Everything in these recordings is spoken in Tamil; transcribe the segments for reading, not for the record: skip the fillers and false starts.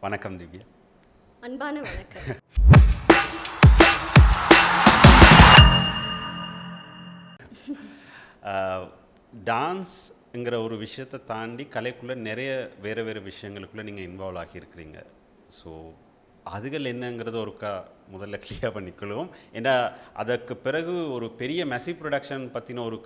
வணக்கம் திவ்யா. அன்பான வணக்கம். டான்ஸ்ங்கிற ஒரு விஷயத்தை தாண்டி கலைக்குள்ளே நிறைய வேறு விஷயங்களுக்குள்ளே நீங்கள் இன்வால்வ் ஆகியிருக்கிறீங்க. ஸோ அதுகள் என்னங்கிறத முதல்ல கிளியர் பண்ணிக்கொள்வோம். ஏன்னா அதற்கு பிறகு ஒரு பெரிய மெசி ப்ரொடக்ஷன் பற்றின ஒரு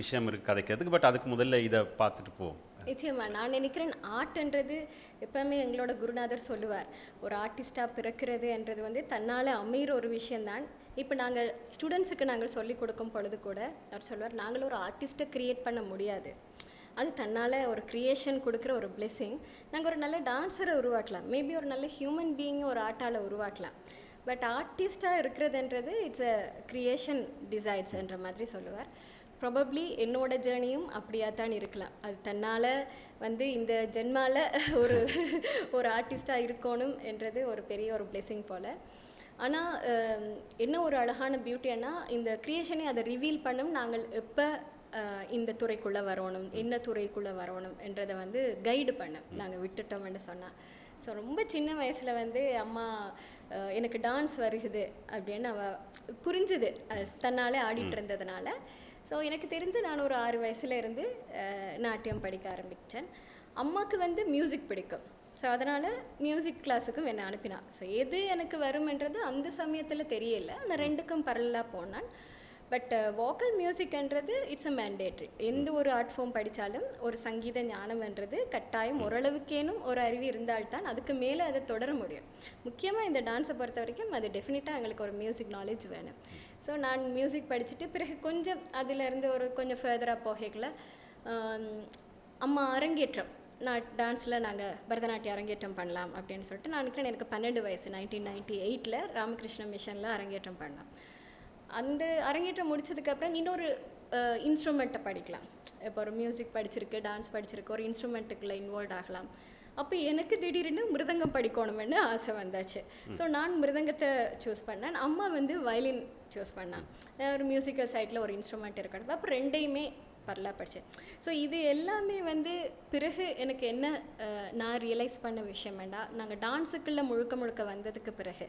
விஷயம் இருக்குது கதைக்கிறதுக்கு. பட் அதுக்கு முதல்ல இதை பார்த்துட்டு போவோம். நிச்சயமா நான் நினைக்கிறேன், ஆர்ட்ன்றது எப்பவுமே எங்களோட குருநாதர் சொல்லுவார், ஒரு ஆர்டிஸ்டாக பிறக்கிறதுன்றது வந்து தன்னால் அமைகிற ஒரு விஷயந்தான். இப்போ நாங்கள் ஸ்டூடெண்ட்ஸுக்கு நாங்கள் சொல்லிக் கொடுக்கும் பொழுது கூட அவர் சொல்லுவார், நாங்கள் ஒரு ஆர்டிஸ்ட்டை க்ரியேட் பண்ண முடியாது, அது தன்னால் ஒரு க்ரியேஷன் கொடுக்குற ஒரு பிளெஸ்ஸிங். நாங்கள் ஒரு நல்ல டான்ஸரை உருவாக்கலாம், மேபி ஒரு நல்ல ஹியூமன் பீயிங்கை ஒரு ஆர்ட்டால் உருவாக்கலாம். பட் ஆர்டிஸ்டாக இருக்கிறதுன்றது இட்ஸ் அ க்ரியேஷன் டிசைட்ஸ்ன்ற மாதிரி சொல்லுவார். ப்ராபப்ளி என்னோட ஜேர்னியும் அப்படியாக தான் இருக்கலாம். அது தன்னால் வந்து இந்த ஜென்மாவில் ஒரு ஆர்டிஸ்டாக இருக்கணும் என்றது ஒரு பெரிய ஒரு பிளெஸிங் போல். ஆனால் என்ன ஒரு அழகான பியூட்டின்னா, இந்த க்ரியேஷனை அதை ரிவீல் பண்ணும் நாங்கள் எப்போ இந்த துறைக்குள்ளே வரணும், என்ன துறைக்குள்ளே வரணும் என்றதை வந்து கைடு பண்ண நாங்கள் விட்டுட்டோம்னு சொன்னால். ஸோ ரொம்ப சின்ன வயசில் வந்து அம்மா எனக்கு டான்ஸ் வருகுது அப்படின்னு அவள் புரிஞ்சுது, தன்னாலே ஆடிட்டு இருந்ததுனால. ஸோ எனக்கு தெரிஞ்சு நான் ஒரு 6 வயசுல இருந்து நாட்டியம் படிக்க ஆரம்பித்தேன். அம்மாவுக்கு வந்து மியூசிக் பிடிக்கும், ஸோ அதனால் மியூசிக் கிளாஸுக்கும் என்னை அனுப்பினான். ஸோ எது எனக்கு வரும்ன்றது அந்த சமயத்தில் தெரியல, நான் ரெண்டுக்கும் பரலாக போனான். பட் வோக்கல் மியூசிக்ன்றது இட்ஸ் அ மேண்டேட்ரி. எந்த ஒரு ஆர்ட் ஃபார்ம் படித்தாலும் ஒரு சங்கீத ஞானம்ன்றது கட்டாயம் ஓரளவுக்கேனும் ஒரு அறிவு இருந்தால்தான் அதுக்கு மேலே அதை தொடர முடியும். முக்கியமாக இந்த டான்ஸை பொறுத்த வரைக்கும் அது டெஃபினட்டாக எங்களுக்கு ஒரு மியூசிக் நாலேஜ் வேணும். ஸோ நான் மியூசிக் படிச்சுட்டு பிறகு கொஞ்சம் அதிலேருந்து ஒரு கொஞ்சம் ஃபர்தராக போகல அம்மா அரங்கேற்றம், நான் டான்ஸில் நாங்கள் பரதநாட்டியம் அரங்கேற்றம் பண்ணலாம் அப்படின்னு சொல்லிட்டு நான் நினைக்கிறேன், எனக்கு 12 வயசு 1998 ராமகிருஷ்ண மிஷனில் அரங்கேற்றம் பண்ணலாம். அந்த அரங்கேற்றம் முடிச்சதுக்கப்புறம் இன்னொரு இன்ஸ்ட்ருமெண்ட்டை படிக்கலாம். இப்போ ஒரு மியூசிக் படிச்சிருக்கு, டான்ஸ் படிச்சிருக்கு, ஒரு இன்ஸ்ட்ருமெண்ட்டுக்குள்ளே இன்வால்வ் ஆகலாம். அப்போ எனக்கு திடீர்னு மிருதங்கம் படிக்கணுமென்னு ஆசை வந்தாச்சு. ஸோ நான் மிருதங்கத்தை சூஸ் பண்ணேன், அம்மா வந்து வயலின் சூஸ் பண்ணேன். ஒரு மியூசிக்கல் சைட்டில் ஒரு இன்ஸ்ட்ருமெண்ட் இருக்கணும், அப்போ ரெண்டையுமே பரலாக படித்தேன். ஸோ இது எல்லாமே வந்து பிறகு எனக்கு என்ன நான் ரியலைஸ் பண்ண விஷயம் வேண்டாம், நாங்கள் டான்ஸுக்குள்ளே முழுக்க வந்ததுக்கு பிறகு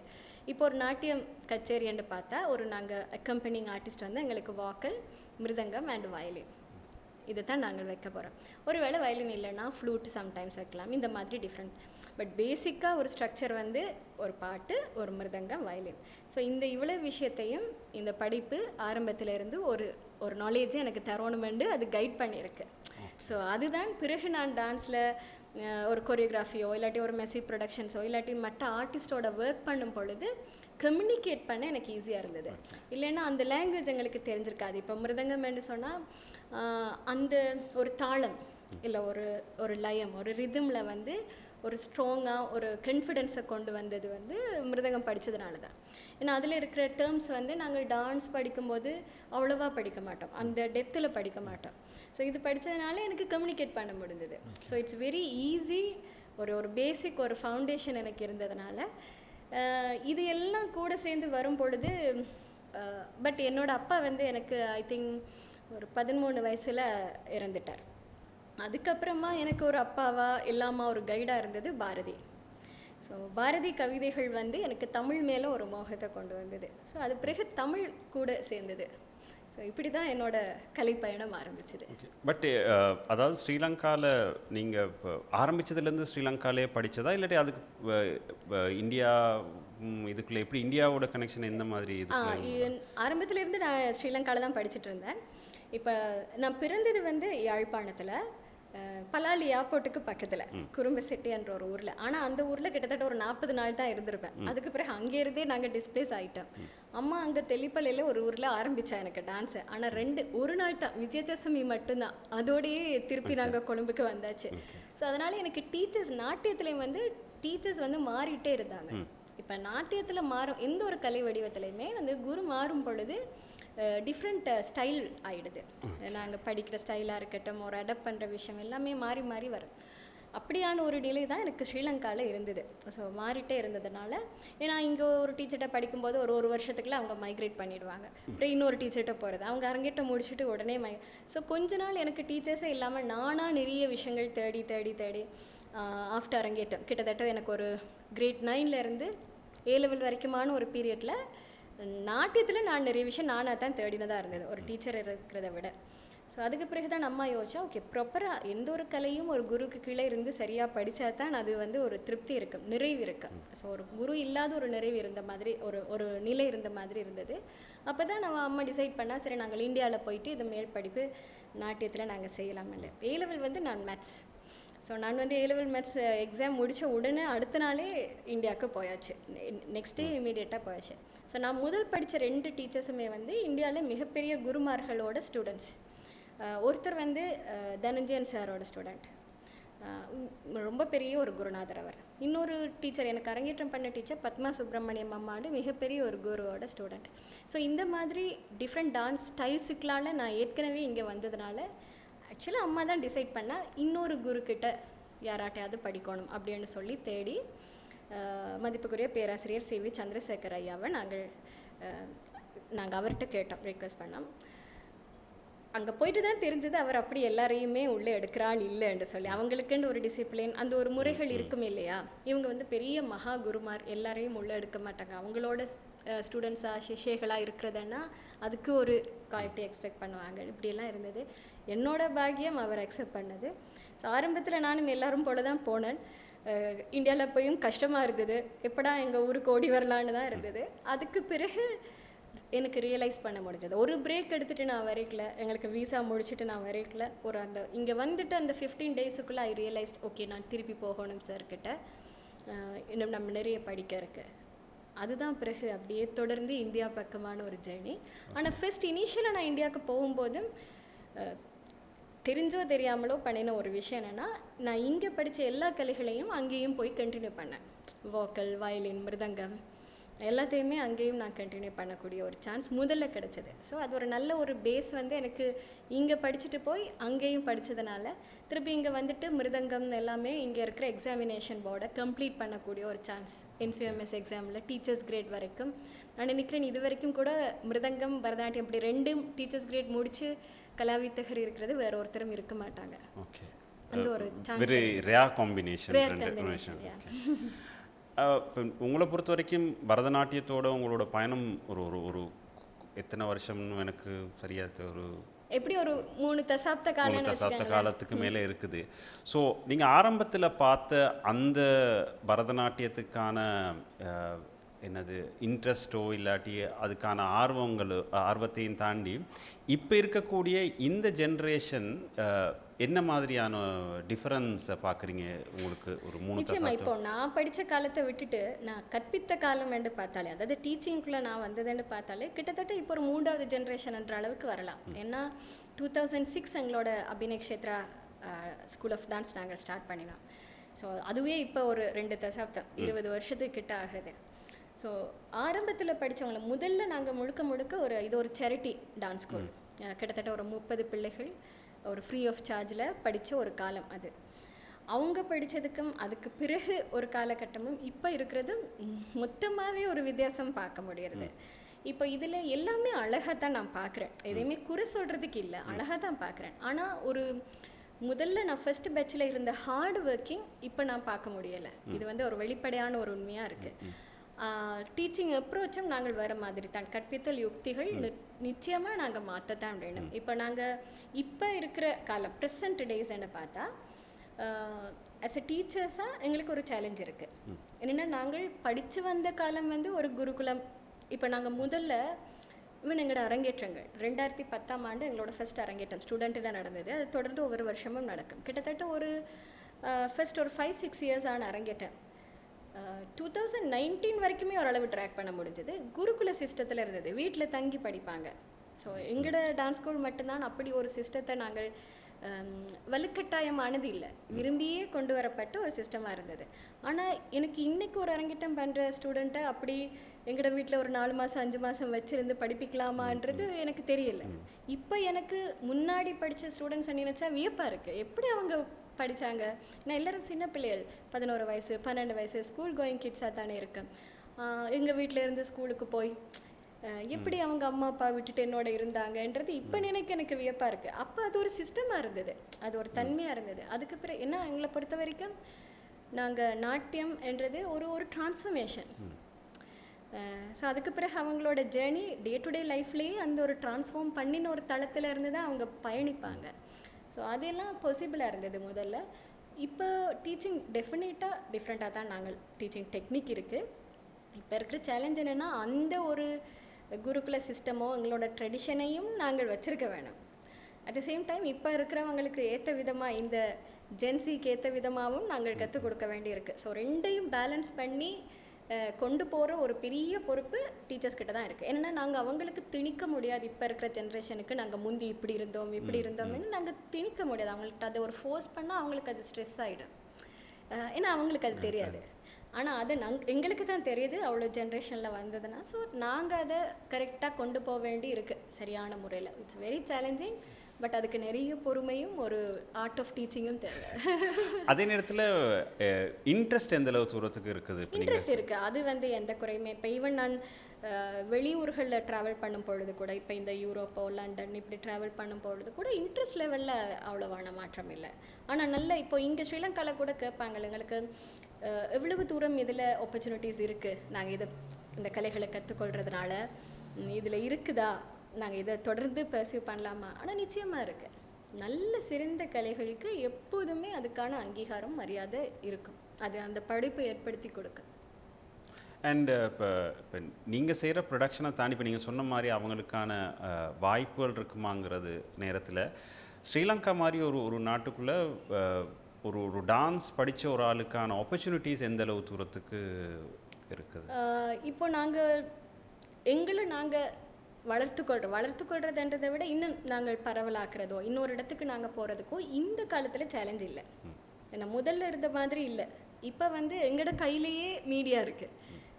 இப்போ ஒரு நாட்டியம் கச்சேரின்னு பார்த்தா நாங்கள் அக்கம்பனிங் ஆர்டிஸ்ட் வந்து எங்களுக்கு வாக்கல், மிருதங்கம் அண்ட் வயலின் இதை தான் நாங்கள் வைக்க போகிறோம். ஒருவேளை வயலின் இல்லைன்னா ஃப்ளூட் சம்டைம்ஸ் வைக்கலாம், இந்த மாதிரி டிஃப்ரெண்ட். பட் பேசிக்காக ஒரு ஸ்ட்ரக்சர் வந்து ஒரு பாட்டு, ஒரு மிருதங்கம், வயலின். ஸோ இந்த இவ்வளோ விஷயத்தையும் இந்த படிப்பு ஆரம்பத்திலேருந்து ஒரு நாலேஜை எனக்கு தரணுமெண்டு அது கைட் பண்ணியிருக்கு. ஸோ அதுதான் பிறகு நான் டான்ஸில் ஒரு கொரியோகிராஃபியோ இல்லாட்டி ஒரு மெசி ப்ரொடக்ஷன்ஸோ இல்லாட்டி மற்ற ஆர்டிஸ்டோட ஒர்க் பண்ணும் பொழுது கம்யூனிகேட் பண்ண எனக்கு ஈஸியாக இருந்தது. இல்லைன்னா அந்த லாங்குவேஜ் எங்களுக்கு தெரிஞ்சிருக்காது. இப்போ மிருதங்கம்னு சொன்னால் அந்த ஒரு தாளம் இல்லை ஒரு லயம், ஒரு ரிதமில் வந்து ஒரு ஸ்ட்ராங்காக ஒரு கான்ஃபிடென்ஸை கொண்டு வந்தது வந்து மிருதங்கம் படித்ததுனால தான். ஏன்னா அதில் இருக்கிற டேர்ம்ஸ் வந்து நாங்கள் டான்ஸ் படிக்கும்போது அவ்வளோவா படிக்க மாட்டோம், அந்த டெப்த்தில் படிக்க மாட்டோம். ஸோ இது படித்ததுனால எனக்கு கம்யூனிகேட் பண்ண முடிஞ்சது. So it's very easy. ஒரு பேசிக் ஒரு ஃபவுண்டேஷன் எனக்கு இருந்ததுனால இது எல்லாம் கூட சேர்ந்து வரும் பொழுது. பட் என்னோடய அப்பா வந்து எனக்கு ஐ திங்க் ஒரு 13 வயசில் இறந்துட்டார். அதுக்கப்புறமா எனக்கு ஒரு அப்பாவா எல்லாமா ஒரு கைடாக இருந்தது பாரதி. ஸோ பாரதி கவிதைகள் வந்து எனக்கு தமிழ் மேலே ஒரு மோகத்தை கொண்டு வந்தது. ஸோ அது பிறகு தமிழ் கூட சேர்ந்தது. ஸோ இப்படி தான் என்னோட கலைப்பயணம் ஆரம்பிச்சுது. பட் அதாவது ஸ்ரீலங்காவில் நீங்கள் ஆரம்பித்ததுலேருந்து ஸ்ரீலங்காலே படித்ததா இல்லாட்டி அதுக்கு இந்தியா இதுக்குள்ளே எப்படி இந்தியாவோட கனெக்ஷன் எந்த மாதிரி? ஆரம்பத்திலேருந்து நான் ஸ்ரீலங்காவில் தான் படிச்சுட்டு இருந்தேன். இப்போ நான் பிறந்தது வந்து யாழ்ப்பாணத்தில், பலாலி ஏர்போர்ட்டுக்கு பக்கத்தில் குறும்பசெட்டி என்ற ஒரு ஊரில். ஆனால் அந்த ஊரில் கிட்டத்தட்ட ஒரு 40 நாள் தான் இருந்திருப்பேன். அதுக்கு பிறகு அங்கேருந்தே நாங்கள் டிஸ்பிளேஸ் ஆகிட்டோம். அம்மா அங்கே தெல்லிப்பள்ளியில் ஒரு ஊரில் ஆரம்பித்தா எனக்கு டான்ஸு. ஆனால் ஒரு நாள் தான், விஜயதசமி மட்டும்தான், அதோடையே திருப்பி நாங்கள் கொழும்புக்கு வந்தாச்சு. ஸோ அதனால் எனக்கு டீச்சர்ஸ் நாட்டியத்துலேயும் வந்து டீச்சர்ஸ் வந்து மாறிட்டே இருந்தாங்க. இப்போ நாட்டியத்தில் மாறும் எந்த ஒரு கலை வடிவத்துலையுமே வந்து குரு மாறும் பொழுது டிஃப்ரெண்ட் ஸ்டைல் ஆகிடுது. நாங்கள் படிக்கிற ஸ்டைலாக இருக்கட்டும், ஒரு அடாப்ட் பண்ணுற விஷயம் எல்லாமே மாறி மாறி வரும். அப்படியான ஒரு நிலை தான் எனக்கு ஸ்ரீலங்காவில் இருந்தது. ஸோ மாறிட்டே இருந்ததுனால, ஏன்னா இங்கே ஒரு டீச்சர்கிட்ட படிக்கும்போது ஒரு வருஷத்துக்குள்ள அவங்க மைக்ரேட் பண்ணிடுவாங்க, அப்புறம் இன்னொரு டீச்சர்கிட்ட போகிறது, அவங்க அரங்கேற்றம் முடிச்சுட்டு உடனே ஸோ கொஞ்ச நாள் எனக்கு டீச்சர்ஸே இல்லாமல் நானாக நிறைய விஷயங்கள் தேடி தேடி தேடி ஆஃப்டர் அரங்கேற்றம் கிட்டத்தட்ட எனக்கு ஒரு கிரேட் 9லேருந்து A லெவல் வரைக்குமான ஒரு பீரியடில் நாட்டியத்தில் நான் நிறைய விஷயம் நானாக தான் தேடினதாக இருந்தது ஒரு டீச்சர் இருக்கிறத விட. ஸோ அதுக்கு பிறகு தான் நம்ம யோசிச்சா ஓகே ப்ராப்பராக எந்த ஒரு கலையும் ஒரு குருக்கு கீழே இருந்து சரியாக படித்தா தான் அது வந்து ஒரு திருப்தி இருக்கும், நிறைவு இருக்கும். ஸோ ஒரு குரு இல்லாத ஒரு நிறைவு இருந்த மாதிரி ஒரு நிலை இருந்த மாதிரி இருந்தது. அப்போ தான் நம்ம அம்மா டிசைட் பண்ணால் சரி நாங்கள் இந்தியாவில் போயிட்டு இது மேல் படிப்பு நாட்டியத்தில் நாங்கள் செய்யலாமில்ல. A லெவல் வந்து நான் மேத்ஸ். ஸோ நான் வந்து A லெவல் மேத்ஸ் எக்ஸாம் முடித்த உடனே அடுத்த நாளே இந்தியாவுக்கு போயாச்சு, நெக்ஸ்ட் டே இமீடியட்டாக போயாச்சு. ஸோ நான் முதல் படித்த 2 டீச்சர்ஸுமே வந்து இந்தியாவில் மிகப்பெரிய குருமார்களோட ஸ்டூடெண்ட்ஸ். ஒருத்தர் வந்து தனஞ்சயன் சாரோட ஸ்டூடெண்ட், ரொம்ப பெரிய ஒரு குருநாதர் அவர். இன்னொரு டீச்சர் எனக்கு அரங்கேற்றம் பண்ண டீச்சர் பத்மா சுப்பிரமணியம் அம்மாடு மிகப்பெரிய ஒரு குருவோட ஸ்டூடெண்ட். ஸோ இந்த மாதிரி டிஃப்ரெண்ட் டான்ஸ் ஸ்டைல்ஸுக்களால் நான் ஏற்கனவே இங்கே வந்ததுனால ஆக்சுவலாக அம்மா தான் டிசைட் பண்ணால் இன்னொரு குருக்கிட்ட யாராட்டையாவது படிக்கணும் அப்படின்னு சொல்லி தேடி மதிப்புக்குரிய பேராசிரியர் CV சந்திரசேகர் ஐயாவை நாங்கள் அவர்கிட்ட கேட்டோம், ரிக்வெஸ்ட் பண்ணோம். அங்கே போயிட்டு தான் தெரிஞ்சது அவர் அப்படி எல்லாரையுமே உள்ளே எடுக்கிறாள் இல்லைன்னு சொல்லி. அவங்களுக்குன்னு ஒரு டிசிப்ளின் அந்த ஒரு முறைகள் இருக்கும் இல்லையா. இவங்க வந்து பெரிய மகா குருமார், எல்லாரையும் உள்ளே எடுக்க மாட்டாங்க. அவங்களோட ஸ்டூடெண்ட்ஸாக சிஷ்யர்களாக இருக்கிறதுன்னா அதுக்கு ஒரு குவாலிட்டி எக்ஸ்பெக்ட் பண்ணுவாங்க. இப்படியெல்லாம் இருந்தது. என்னோட பாக்கியம் அவர் அக்செப்ட் பண்ணது. ஸோ ஆரம்பத்தில் நானும் எல்லாரும் போல தான் போனேன். இந்தியாவில் போயும் கஷ்டமாக இருந்தது, எப்படா எங்கள் ஊருக்கு ஓடி வரலான்னு தான் இருந்தது. அதுக்கு பிறகு எனக்கு ரியலைஸ் பண்ண முடிஞ்சது. ஒரு பிரேக் எடுத்துகிட்டு நான் வரைக்கல, எங்களுக்கு வீசா முடிச்சுட்டு நான் வரைக்கல. ஒரு அந்த இங்கே வந்துட்டு அந்த 15 டேஸுக்குள்ளே ஐ ரியலைஸ்ட் ஓகே நான் திருப்பி போகணும் சார்கிட்ட, இன்னும் நம்ம நிறைய படிக்க இருக்கு. அதுதான் பிறகு அப்படியே தொடர்ந்து இந்தியா பக்கமான ஒரு ஜேர்னி. ஆனால் ஃபர்ஸ்ட் இனிஷியலாக நான் இந்தியாவுக்கு போகும்போது தெரிஞ்சோ தெரியாமலோ பண்ணின ஒரு விஷயம் என்னென்னா, நான் இங்கே படித்த எல்லா கலைகளையும் அங்கேயும் போய் கண்டினியூ பண்ணேன். வோக்கல், வயலின், மிருதங்கம் எல்லாத்தையுமே அங்கேயும் நான் கண்டினியூ பண்ணக்கூடிய ஒரு சான்ஸ் முதல்ல கிடச்சிது. ஸோ அது ஒரு நல்ல ஒரு பேஸ் வந்து எனக்கு இங்கே படிச்சுட்டு போய் அங்கேயும் படித்ததுனால திருப்பி இங்கே வந்துட்டு மிருதங்கம் எல்லாமே இங்கே இருக்கிற எக்ஸாமினேஷன் போர்டை கம்ப்ளீட் பண்ணக்கூடிய ஒரு சான்ஸ். NCMS எக்ஸாமில் டீச்சர்ஸ் கிரேட் வரைக்கும் நான் நினைக்கிறேன். இது வரைக்கும் கூட மிருதங்கம், பரதநாட்டியம் இப்படி 2 டீச்சர்ஸ் கிரேட் முடித்து கலாவித்தகர் இருக்கிறது வேற ஒருத்தரும் இருக்க மாட்டாங்க. ஓகே, அந்த ஒரு சான்ஸ் வெரி ரேர் காம்பினேஷன். உங்களை பொறுத்த வரைக்கும் பரதநாட்டியத்தோட உங்களோட பயணம் ஒரு ஒரு எத்தனை வருஷம்னு எனக்கு சரியா ஒரு எப்படி ஒரு 3 தசாப்த காலத்துக்கு மேலே இருக்குது. ஸோ நீங்கள் ஆரம்பத்தில் பார்த்த அந்த பரதநாட்டியத்துக்கான என்னது இன்ட்ரெஸ்ட்டோ இல்லாட்டி அதுக்கான ஆர்வத்தையும் தாண்டி இப்போ இருக்கக்கூடிய இந்த ஜென்ரேஷன் என்ன மாதிரியான டிஃபரன்ஸை பார்க்குறீங்க உங்களுக்கு ஒரு 3 நிச்சயமாக. இப்போ நான் படித்த காலத்தை விட்டுட்டு நான் கற்பித்த காலம் என்று பார்த்தாலே, அதாவது டீச்சிங்குள்ளே நான் வந்ததுன்னு பார்த்தாலே கிட்டத்தட்ட இப்போ ஒரு 3வது ஜென்ரேஷன்ன்ற அளவுக்கு வரலாம். ஏன்னா 2006 எங்களோட Abhinay Kshetra school of dance நாங்கள் ஸ்டார்ட் பண்ணினோம். ஸோ அதுவே இப்போ ஒரு 2 தசாப்தம் 20 வருஷத்துக்கு கிட்ட ஆகுது. ஸோ ஆரம்பத்தில் படித்தவங்கள முதல்ல நாங்கள் முழுக்க இது ஒரு சேரிட்டி டான்ஸ் ஸ்கூல். கிட்டத்தட்ட ஒரு 30 பிள்ளைகள் ஒரு ஃப்ரீ ஆஃப் சார்ஜில் படித்த ஒரு காலம் அது. அவங்க படித்ததுக்கும் அதுக்கு பிறகு ஒரு காலகட்டமும் இப்போ இருக்கிறது மொத்தமாகவே ஒரு வித்தியாசம் பார்க்க முடியறது. இப்போ இதில் எல்லாமே அழகாக தான் நான் பார்க்குறேன், எதையுமே குறை சொல்கிறதுக்கு இல்லை, அழகாக தான் பார்க்குறேன். ஆனால் ஒரு முதல்ல நான் ஃபர்ஸ்ட் பேட்சில் இருந்த ஹார்ட் ஒர்க்கிங் இப்போ நான் பார்க்க முடியலை. இது வந்து ஒரு வெளிப்படையான ஒரு உண்மையாக இருக்குது. டீச்சிங் அப்ரோச்சும் நாங்கள் வேறு மாதிரி தான், கற்பித்தல் யுக்திகள் நிச்சயமாக நாங்கள் மாற்றத்தான் வேணும். இப்போ இருக்கிற காலம் ப்ரெசன்ட் டேஸ்ன்னு பார்த்தா ஆஸ் அ டீச்சர்ஸாக எங்களுக்கு ஒரு சேலஞ்ச் இருக்குது. என்னென்னா நாங்கள் படித்து வந்த காலம் வந்து ஒரு குருகுலம். இப்போ நாங்கள் முதல்ல எங்களோட அரங்கேற்றங்கள் 2010ஆம் ஆண்டு எங்களோட ஃபர்ஸ்ட் அரங்கேற்றம் ஸ்டூடெண்ட்டு தான் நடந்தது. அது தொடர்ந்து ஒவ்வொரு வருஷமும் நடக்கும். கிட்டத்தட்ட ஒரு ஃபர்ஸ்ட் ஒரு 5-6 இயர்ஸான அரங்கேற்றம் 2019 வரைக்குமே ஓரளவு ட்ராக் பண்ண முடிஞ்சது. குருகுல சிஸ்டத்தில் இருந்தது, வீட்டில் தங்கி படிப்பாங்க. ஸோ எங்களோட டான்ஸ் ஸ்கூல் மட்டும்தான் அப்படி ஒரு சிஸ்டத்தை நாங்கள் வலுக்கட்டாயமானது இல்லை, விரும்பியே கொண்டு வரப்பட்ட ஒரு சிஸ்டமாக இருந்தது. ஆனால் எனக்கு இன்றைக்கி ஒரு அரங்கேற்றம் பண்ணுற ஸ்டூடெண்ட்டை அப்படி எங்களோட வீட்டில் ஒரு 4 மாதம் 5 மாதம் வச்சுருந்து படிப்பிக்கலாமான்றது எனக்கு தெரியல. இப்போ எனக்கு முன்னாடி படித்த ஸ்டூடெண்ட்ஸை நினச்சா வியப்பாக இருக்குது, எப்படி அவங்க படித்தாங்க. நான் எல்லோரும் சின்ன பிள்ளைகள், 11 வயசு 12 வயசு ஸ்கூல் கோயிங் கிட்ஸாக தானே இருக்கேன். எங்கள் வீட்டில் இருந்து ஸ்கூலுக்கு போய் எப்படி அவங்க அம்மா அப்பா விட்டுட்டு என்னோட இருந்தாங்கன்றது இப்போ எனக்கு வியப்பாக இருக்குது. அப்போ அது ஒரு சிஸ்டமாக இருந்தது, அது ஒரு தன்மையாக இருந்தது. அதுக்கு பிறகு என்ன எங்களை பொறுத்த வரைக்கும் நாங்கள் நாட்டியம் என்றது ஒரு டிரான்ஸ்ஃபர்மேஷன். ஸோ அதுக்கு பிறகு அவங்களோட ஜேர்னி டே டு டே லைஃப்லேயே அந்த ஒரு டிரான்ஸ்ஃபார்ம் பண்ணின ஒரு தளத்தில் இருந்து தான் அவங்க பயணிப்பாங்க. ஸோ அதெல்லாம் பாசிபிளாக இருந்தது முதல்ல. இப்போ டீச்சிங் டெஃபினட்டாக டிஃப்ரெண்ட்டாக தான் நாங்கள் டீச்சிங் டெக்னிக் இருக்குது. இப்போ இருக்கிற சேலஞ்ச் என்னென்னா அந்த ஒரு குருகுல சிஸ்டமோ எங்களோட ட்ரெடிஷனையும் நாங்கள் வச்சுருக்க வேணும். அட் த சேம் டைம் இப்போ இருக்கிறவங்களுக்கு ஏற்ற விதமாக இந்த ஜென்சிக்கு ஏற்ற விதமாகவும் நாங்கள் கற்றுக் கொடுக்க வேண்டியிருக்கு. ஸோ ரெண்டையும் பேலன்ஸ் பண்ணி கொண்டு போகிற ஒரு பெரிய பொறுப்பு டீச்சர்ஸ் கிட்ட தான் இருக்குது. ஏன்னா நாங்கள் அவங்களுக்கு திணிக்க முடியாது. இப்போ இருக்கிற ஜென்ரேஷனுக்கு நாங்கள் முந்தி இப்படி இருந்தோம்னு நாங்கள் திணிக்க முடியாது. அவங்கள்ட்ட அதை ஒரு ஃபோர்ஸ் பண்ணால் அவங்களுக்கு அது ஸ்ட்ரெஸ் ஆகிடும். ஏன்னா அவங்களுக்கு அது தெரியாது. ஆனால் அதை எங்களுக்கு தான் தெரியுது அவ்வளோ ஜென்ரேஷனில் வந்ததுன்னா. ஸோ நாங்கள் அதை கரெக்டாக கொண்டு போக வேண்டி இருக்குது சரியான முறையில். It's very challenging. பட் அதுக்கு நிறைய பொறுமையும் ஒரு ஆர்ட் ஆஃப் டீச்சிங்கும் தேவை. அதே நேரத்தில் இன்ட்ரெஸ்ட் எந்த அளவு தூரத்துக்கு இருக்குது? இன்ட்ரெஸ்ட் இருக்குது, அது எந்த குறையுமே. இப்போ ஈவன் நான் வெளியூர்களில் ட்ராவல் பண்ணும் பொழுது கூட, இப்போ இந்த யூரோப்போ லண்டன் இப்படி ட்ராவல் பண்ணும் பொழுது கூட இன்ட்ரெஸ்ட் லெவலில் அவ்வளோவான மாற்றம் இல்லை. ஆனால் நல்ல இப்போ இங்கே ஸ்ரீலங்காவில் கூட கேட்பாங்க எங்களுக்கு எவ்வளவு தூரம் இதில் ஆப்பர்ச்சுனிட்டிஸ் இருக்குது, நாங்கள் இந்த கலைகளை கற்றுக்கொள்கிறதுனால இதில் இருக்குதா, நாங்கள் இதை தொடர்ந்து பர்சியூ பண்ணலாமா? ஆனால் நிச்சயமாக இருக்குது. நல்ல சிறந்த கலைகளுக்கு எப்போதுமே அதுக்கான அங்கீகாரம் மரியாதை இருக்கும். அது அந்த படிப்பு ஏற்படுத்தி கொடுக்கும். அண்ட் இப்போ நீங்கள் செய்கிற ப்ரொடக்ஷனை தாண்டி இப்போ நீங்கள் சொன்ன மாதிரி அவங்களுக்கான வாய்ப்புகள் இருக்குமாங்கிறது நேரத்தில் ஸ்ரீலங்கா மாதிரி ஒரு நாட்டுக்குள்ளே ஒரு டான்ஸ் படித்த ஒரு ஆளுக்கான ஆப்பர்ச்சுனிட்டிஸ் எந்த அளவு தூரத்துக்கு இருக்குது? இப்போ நாங்கள் வளர்த்துக்கொள்றதுன்றதை விட இன்னும் நாங்கள் பரவலாக்குறதோ இன்னொரு இடத்துக்கு நாங்கள் போகிறதுக்கோ இந்த காலத்தில் சேலஞ்ச் இல்லை. ஏன்னா முதல்ல இருந்த மாதிரி இல்லை. இப்போ எங்களோட கையிலேயே மீடியா இருக்குது,